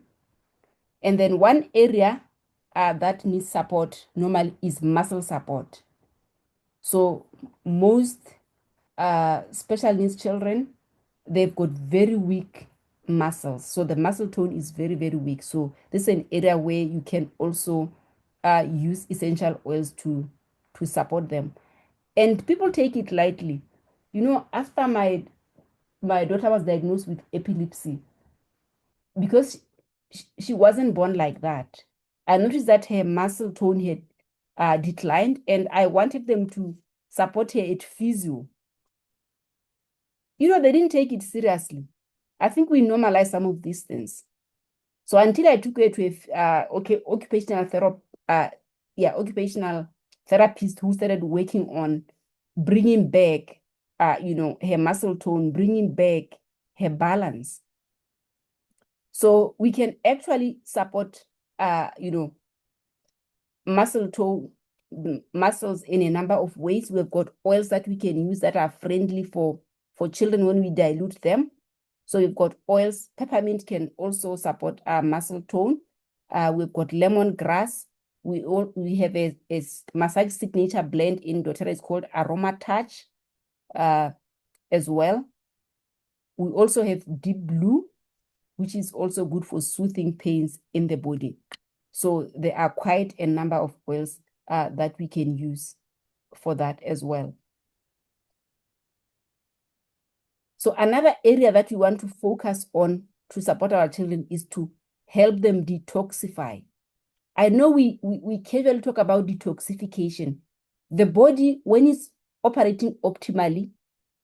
And then one area that needs support normally is muscle support. So most special needs children, they've got very weak muscles. So the muscle tone is very, very weak. So this is an area where you can also use essential oils to support them. And people take it lightly. After my daughter was diagnosed with epilepsy, because she wasn't born like that, I noticed that her muscle tone had declined, and I wanted them to support her at physio. They didn't take it seriously. I think we normalize some of these things. So until I took her to occupational therapist who started working on bringing back, her muscle tone, bringing back her balance. So we can actually support, muscle tone, muscles in a number of ways. We've got oils that we can use that are friendly for children when we dilute them. So we've got oils. Peppermint can also support our muscle tone. We've got lemongrass. We have a massage signature blend in doTERRA. It's called Aroma Touch as well. We also have deep blue, which is also good for soothing pains in the body. So there are quite a number of oils that we can use for that as well. So another area that we want to focus on to support our children is to help them detoxify. I know we casually talk about detoxification. The body, when it's operating optimally,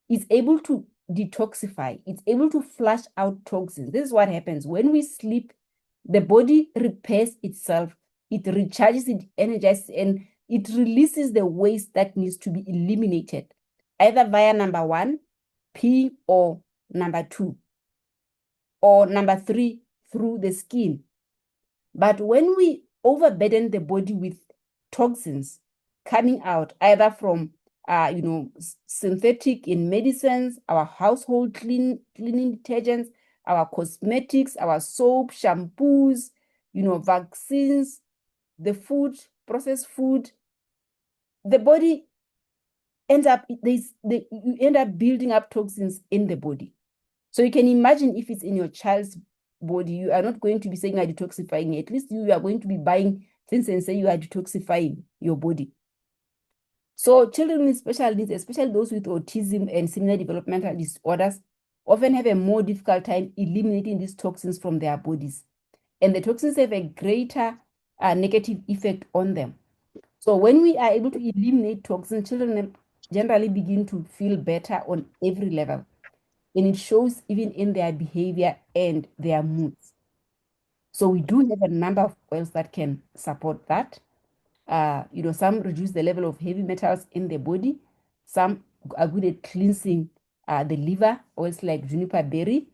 is able to detoxify. It's able to flush out toxins. This is what happens. When we sleep, the body repairs itself. It recharges, it energizes, and it releases the waste that needs to be eliminated, either via number 1, P, or number 2, or number 3, through the skin. But when we overburden the body with toxins coming out either from synthetic in medicines, our household cleaning detergents, our cosmetics, our soap, shampoos, vaccines, the food, processed food, the body ends up, you end up building up toxins in the body. So you can imagine if it's in your child's body, you are not going to be saying you are detoxifying. At least you are going to be buying things and say you are detoxifying your body. So children with special needs, especially those with autism and similar developmental disorders, often have a more difficult time eliminating these toxins from their bodies. And the toxins have a greater negative effect on them. So when we are able to eliminate toxins, children generally begin to feel better on every level. And it shows even in their behavior and their moods. So we do have a number of oils that can support that. Some reduce the level of heavy metals in the body. Some are good at cleansing the liver, oils like juniper berry.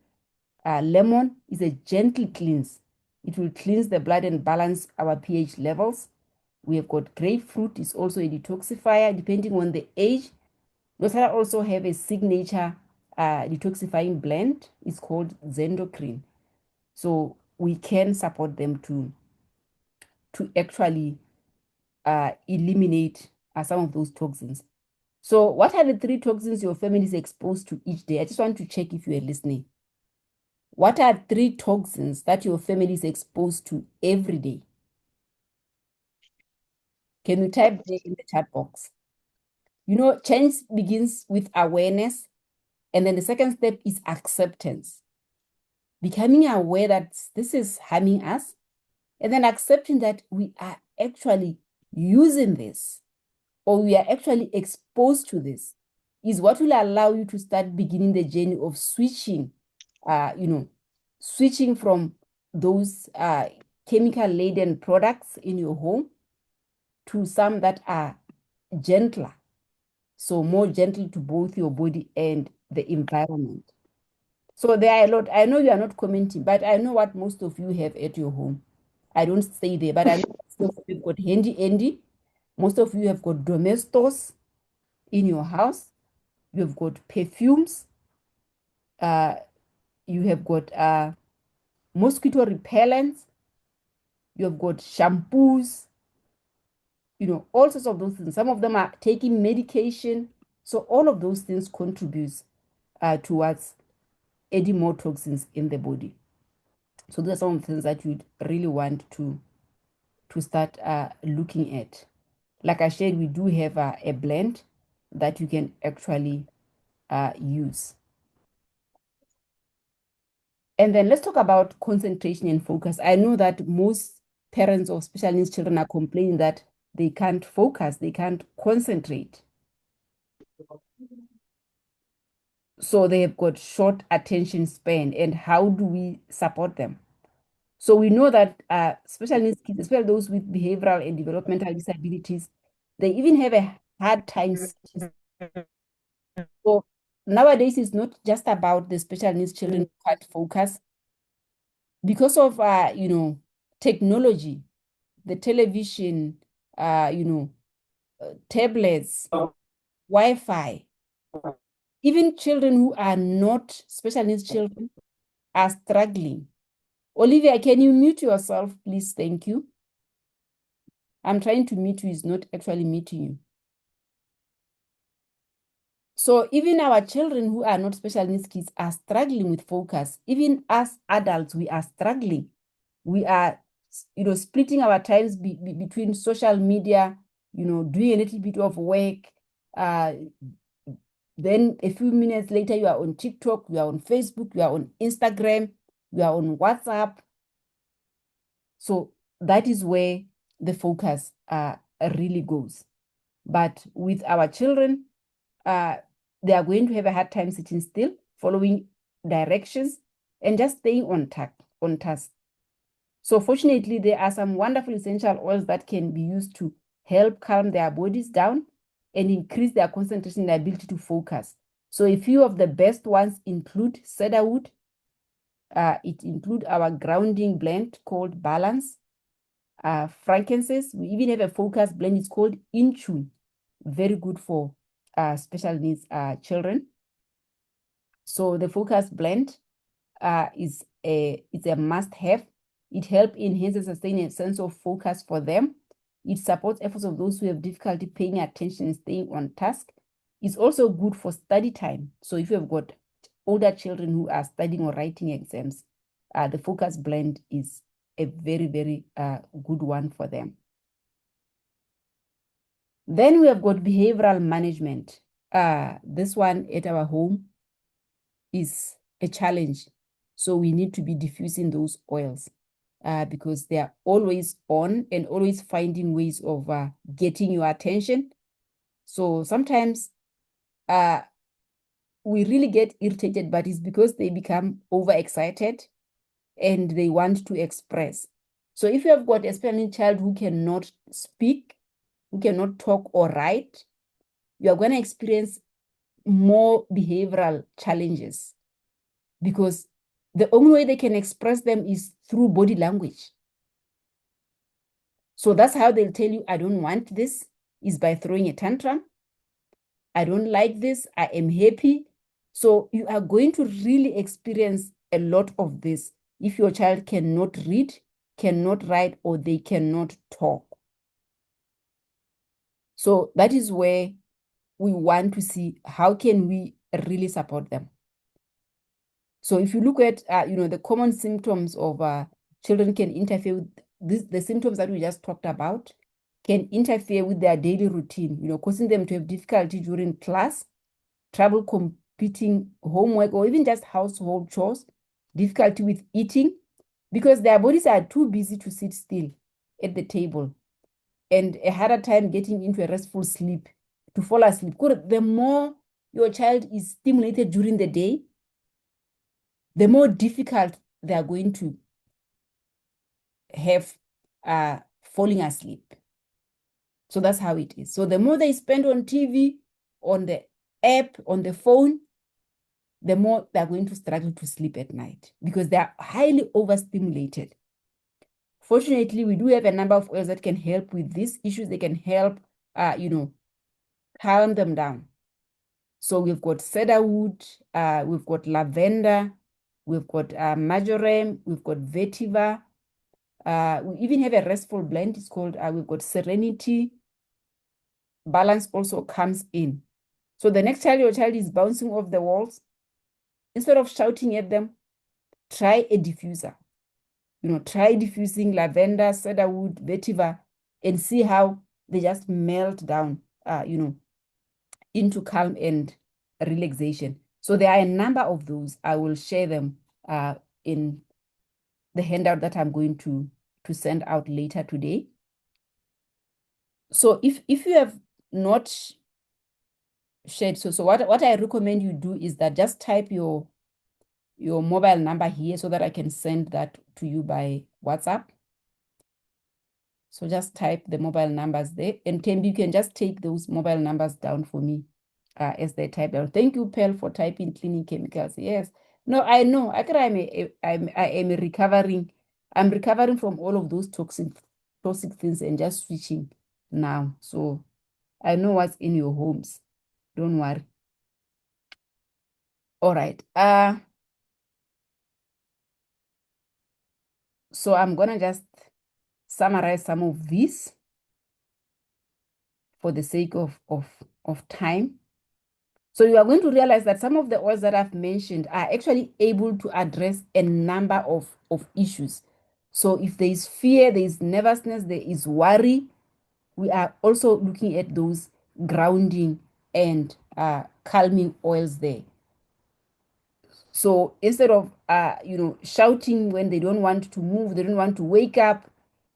Lemon is a gentle cleanse. It will cleanse the blood and balance our pH levels. We have got grapefruit, is also a detoxifier, depending on the age. doTERRA also have a signature detoxifying blend. It's called Zendocrine. So we can support them to actually eliminate some of those toxins. So what are the 3 toxins your family is exposed to each day? I just want to check if you are listening. What are 3 toxins that your family is exposed to every day? Can you type there in the chat box? Change begins with awareness, and then the second step is acceptance. Becoming aware that this is harming us, and then accepting that we are actually using this, or we are actually exposed to this, is what will allow you to start beginning the journey of switching, switching from those chemical-laden products in your home to some that are gentler. So more gentle to both your body and the environment. So there are a lot. I know you are not commenting, but I know what most of you have at your home. I don't stay there, but I know most of you have got Handy Andy. Most of you have got Domestos in your house. You have got perfumes. You have got mosquito repellents. You have got shampoos. All sorts of those things. Some of them are taking medication. So all of those things contribute towards adding more toxins in the body. So those are some of the things that you'd really want to start looking at. Like I said, we do have a blend that you can actually use. And then let's talk about concentration and focus. I know that most parents of special needs children are complaining that they can't focus, they can't concentrate. So they have got short attention span. And how do we support them? So we know that special needs kids, especially those with behavioral and developmental disabilities, they even have a hard time sitting. So nowadays, it's not just about the special needs children who can't focus. Because of, technology, the television, tablets, Wi-Fi, even children who are not special needs children are struggling Olivia, can you mute yourself, please? Thank you. I'm trying to mute you, it's not actually muting you. So even our children who are not special needs kids are struggling with focus. Even as adults, we are struggling. We are, splitting our times between social media, doing a little bit of work. Then a few minutes later, you are on TikTok, you are on Facebook, you are on Instagram, you are on WhatsApp. So that is where the focus really goes. But with our children, they are going to have a hard time sitting still, following directions, and just staying on task. So fortunately, there are some wonderful essential oils that can be used to help calm their bodies down and increase their concentration and ability to focus. So a few of the best ones include cedarwood. It includes our grounding blend called Balance. Frankincense, we even have a focus blend, it's called Intune. Very good for special needs children. So the focus blend it's a must-have. It helps enhance and sustain a sense of focus for them. It supports efforts of those who have difficulty paying attention and staying on task. It's also good for study time. So if you have got older children who are studying or writing exams, the focus blend is a very, very good one for them. Then we have got behavioral management. This one at our home is a challenge. So we need to be diffusing those oils because they are always on and always finding ways of getting your attention. So sometimes we really get irritated, but it's because they become overexcited and they want to express. So if you have got a special needs child who cannot speak, who cannot talk or write, you are going to experience more behavioral challenges because the only way they can express them is through body language. So that's how they'll tell you, I don't want this, is by throwing a tantrum. I don't like this, I am happy. So you are going to really experience a lot of this if your child cannot read, cannot write, or they cannot talk. So that is where we want to see how can we really support them. So if you look at, the common symptoms of children can interfere with the symptoms that we just talked about, can interfere with their daily routine, causing them to have difficulty during class, trouble completing homework, or even just household chores, difficulty with eating, because their bodies are too busy to sit still at the table, and a harder time getting into a restful sleep, to fall asleep. The more your child is stimulated during the day, the more difficult they are going to have falling asleep. So that's how it is. So the more they spend on TV, on the app, on the phone, the more they're going to struggle to sleep at night because they are highly overstimulated. Fortunately, we do have a number of oils that can help with these issues. They can help, calm them down. So we've got cedarwood, we've got lavender, we've got marjoram, we've got vetiver. We even have a restful blend. It's called, we've got Serenity. Balance also comes in. So the next time your child is bouncing off the walls, instead of shouting at them, try a diffuser. Try diffusing lavender, cedarwood, vetiver, and see how they just melt down, into calm and relaxation. So there are a number of those. I will share them in the handout that I'm going to send out later today. So if you have not shared, so what I recommend you do is that just type your mobile number here so that I can send that to you by WhatsApp. So just type the mobile numbers there, and Tembi, you can just take those mobile numbers down for me as they type down. Thank you, Pearl, for typing cleaning chemicals. Yes. No, I know. I am recovering. I'm recovering from all of those toxic things and just switching now. So I know what's in your homes. Don't worry. All right. So I'm going to just summarize some of these for the sake of time. So you are going to realize that some of the oils that I've mentioned are actually able to address a number of issues. So if there is fear, there is nervousness, there is worry, we are also looking at those grounding and calming oils there. So instead of shouting when they don't want to move, they don't want to wake up,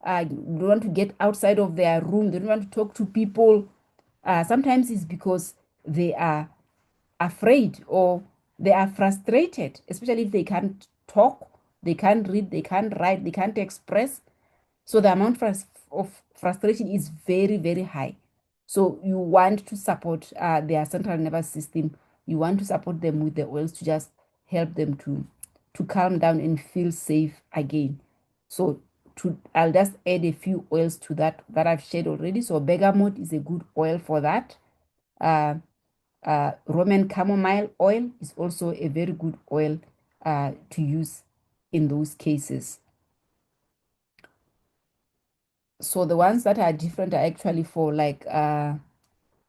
they don't want to get outside of their room, they don't want to talk to people. Sometimes it's because they are afraid or they are frustrated, especially if they can't talk, they can't read, they can't write, they can't express. So the amount of frustration is very, very high. So you want to support their central nervous system. You want to support them with the oils to just help them to calm down and feel safe again. So I'll just add a few oils to that I've shared already. So bergamot is a good oil for that. Uh, Roman chamomile oil is also a very good oil to use in those cases. So the ones that are different are actually for like,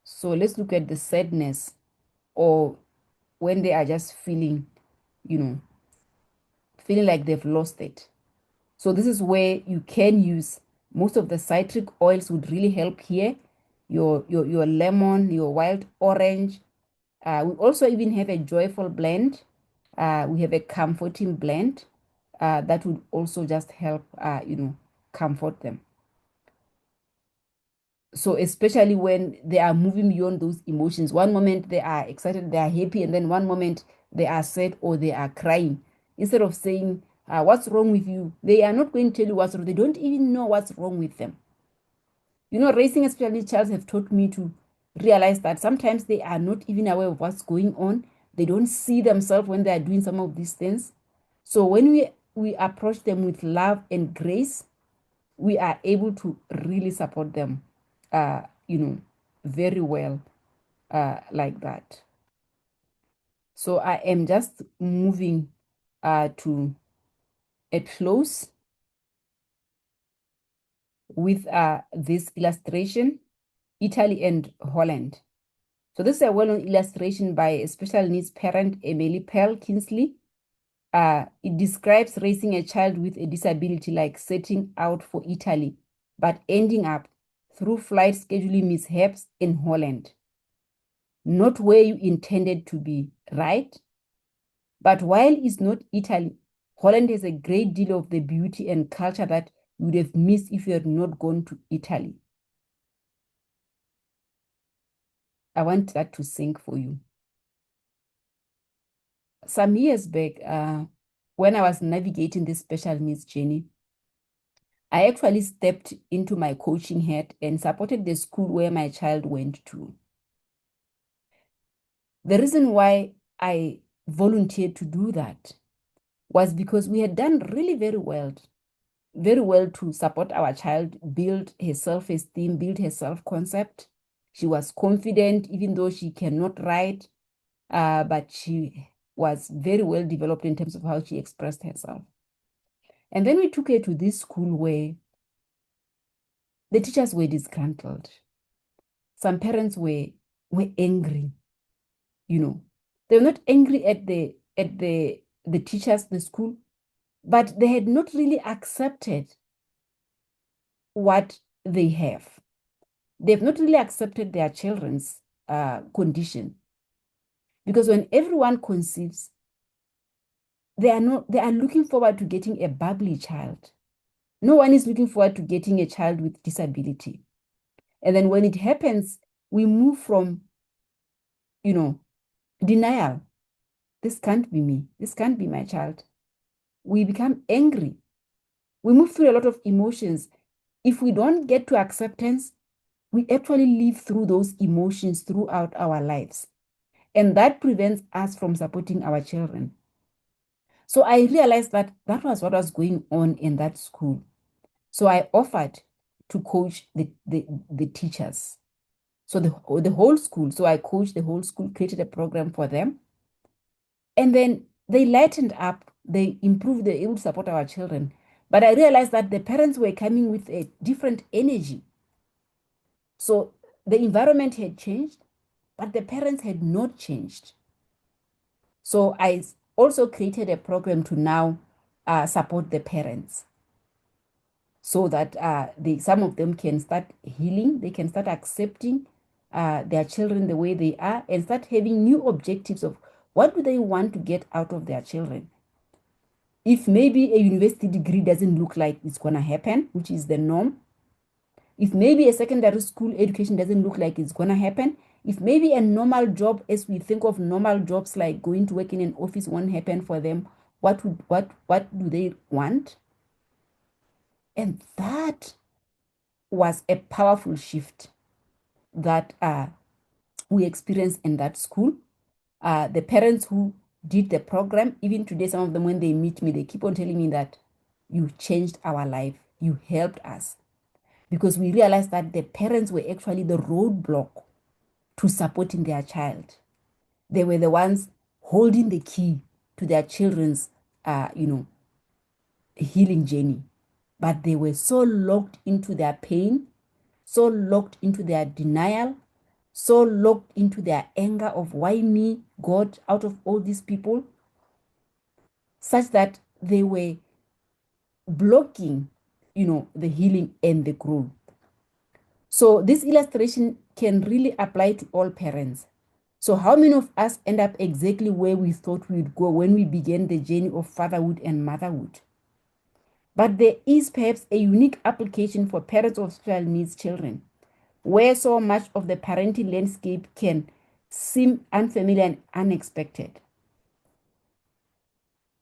so let's look at the sadness or when they are just feeling, you know, feeling like they've lost it. So this is where you can use most of the citric oils would really help here. Your lemon, your wild orange. We also even have a joyful blend. We have a comforting blend that would also just help, comfort them. So especially when they are moving beyond those emotions, one moment they are excited, they are happy, and then one moment they are sad or they are crying. Instead of saying, what's wrong with you? They are not going to tell you what's wrong. They don't even know what's wrong with them. Raising especially child have taught me to realize that sometimes they are not even aware of what's going on. They don't see themselves when they are doing some of these things. So when we approach them with love and grace, we are able to really support them, uh, you know, very well, like that. So I am just moving to a close with this illustration, Italy and Holland. So this is a well-known illustration by a special needs parent, Emily Pearl Kingsley. It describes raising a child with a disability like setting out for Italy, but ending up through flight scheduling mishaps in Holland. Not where you intended to be, right? But while it's not Italy, Holland has a great deal of the beauty and culture that you would have missed if you had not gone to Italy. I want that to sink for you. Some years back, when I was navigating this special needs journey, I actually stepped into my coaching hat and supported the school where my child went to. The reason why I volunteered to do that was because we had done really very well to support our child build her self-esteem, build her self-concept. She was confident, even though she cannot write, but she was very well developed in terms of how she expressed herself. And then we took her to this school where the teachers were disgruntled. Some parents were angry, you know. They were not angry at the teachers, the school, but they had not really accepted what they have. They've not really accepted their children's condition. Because when everyone conceives, they are looking forward to getting a bubbly child. No one is looking forward to getting a child with disability. And then when it happens, we move from, denial. This can't be me. This can't be my child. We become angry. We move through a lot of emotions. If we don't get to acceptance, we actually live through those emotions throughout our lives. And that prevents us from supporting our children. So I realized that that was what was going on in that school. So I offered to coach the teachers. So the whole school. So I coached the whole school, created a program for them. And then they lightened up, they improved, they're able to support our children. But I realized that the parents were coming with a different energy. So the environment had changed, but the parents had not changed. So I also created a program to now support the parents so that some of them can start healing, they can start accepting their children the way they are and start having new objectives of what do they want to get out of their children. If maybe a university degree doesn't look like it's going to happen, which is the norm, if maybe a secondary school education doesn't look like it's going to happen, if maybe a normal job as we think of normal jobs like going to work in an office won't happen for them, what do they want? And that was a powerful shift that we experienced in that school. The parents who did the program, even today, some of them, when they meet me, they keep on telling me that you changed our life, you helped us. Because we realized that the parents were actually the roadblock to supporting their child. They were the ones holding the key to their children's, healing journey. But they were so locked into their pain, so locked into their denial, so locked into their anger of why me, God, out of all these people, such that they were blocking, the healing and the growth. So this illustration can really apply to all parents. So how many of us end up exactly where we thought we would go when we began the journey of fatherhood and motherhood? But there is perhaps a unique application for parents of special needs children, where so much of the parenting landscape can seem unfamiliar and unexpected.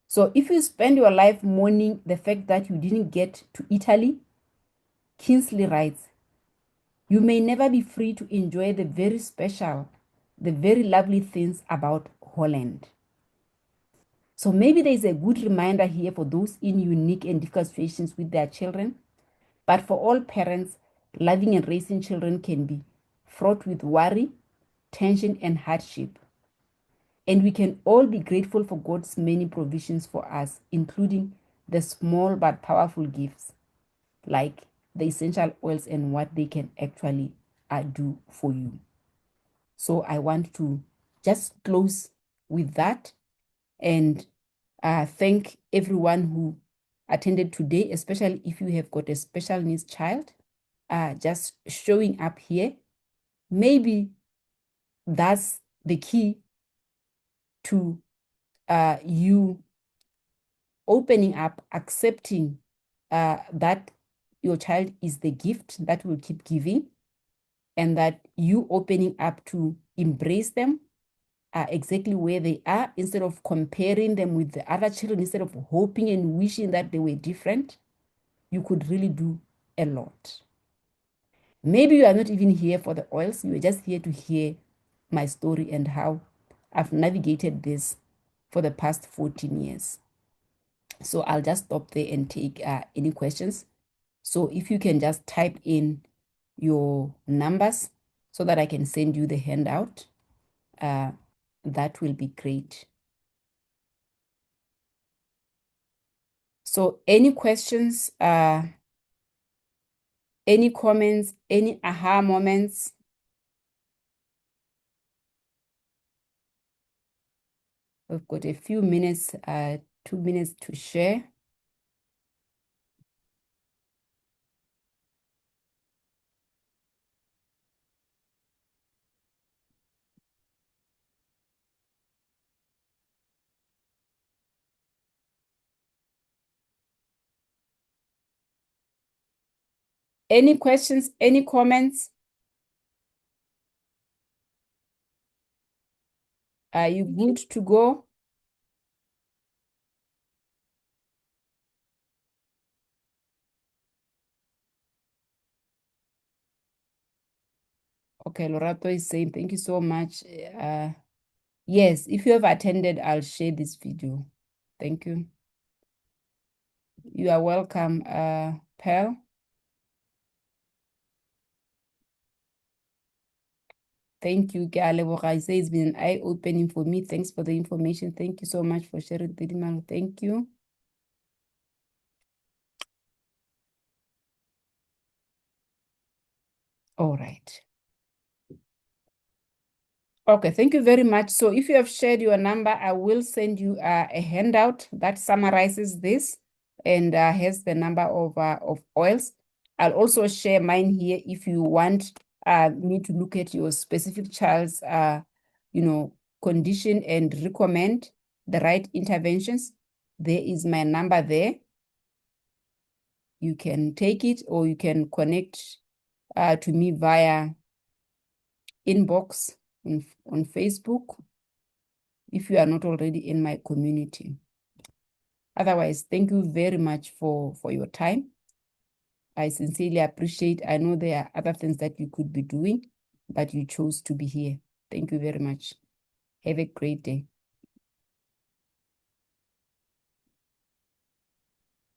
So if you spend your life mourning the fact that you didn't get to Italy, Kingsley writes, you may never be free to enjoy the very special, the very lovely things about Holland. So maybe there's a good reminder here for those in unique and difficult situations with their children. But for all parents, loving and raising children can be fraught with worry, tension, and hardship. And we can all be grateful for God's many provisions for us, including the small but powerful gifts like the essential oils and what they can actually do for you. So I want to just close with that and thank everyone who attended today, especially if you have got a special needs child, just showing up here. Maybe that's the key to you opening up, accepting that your child is the gift that will keep giving, and that you opening up to embrace them exactly where they are instead of comparing them with the other children, instead of hoping and wishing that they were different. You could really do a lot. Maybe you are not even here for the oils, you are just here to hear my story and how I've navigated this for the past 14 years. So I'll just stop there and take any questions. So if you can just type in your numbers so that I can send you the handout, that will be great. So any questions, any comments, any aha moments? We've got a few minutes, 2 minutes to share. Any questions, any comments? Are you good to go? Okay, Lorato is saying, thank you so much. Yes, if you have attended, I'll share this video. Thank you. You are welcome, Pearl. Thank you, Galeboga. It's been an eye-opening for me. Thanks for the information. Thank you so much for sharing, Tedimal. Thank you. All right. Okay, thank you very much. So if you have shared your number, I will send you a handout that summarizes this and has the number of oils. I'll also share mine here if you want me to look at your specific child's condition and recommend the right interventions. There is my number there. You can take it or you can connect to me via inbox on Facebook if you are not already in my community. Otherwise, thank you very much for your time. I sincerely appreciate. I know there are other things that you could be doing, but you chose to be here. Thank you very much. Have a great day.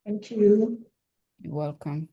Thank you. You're welcome.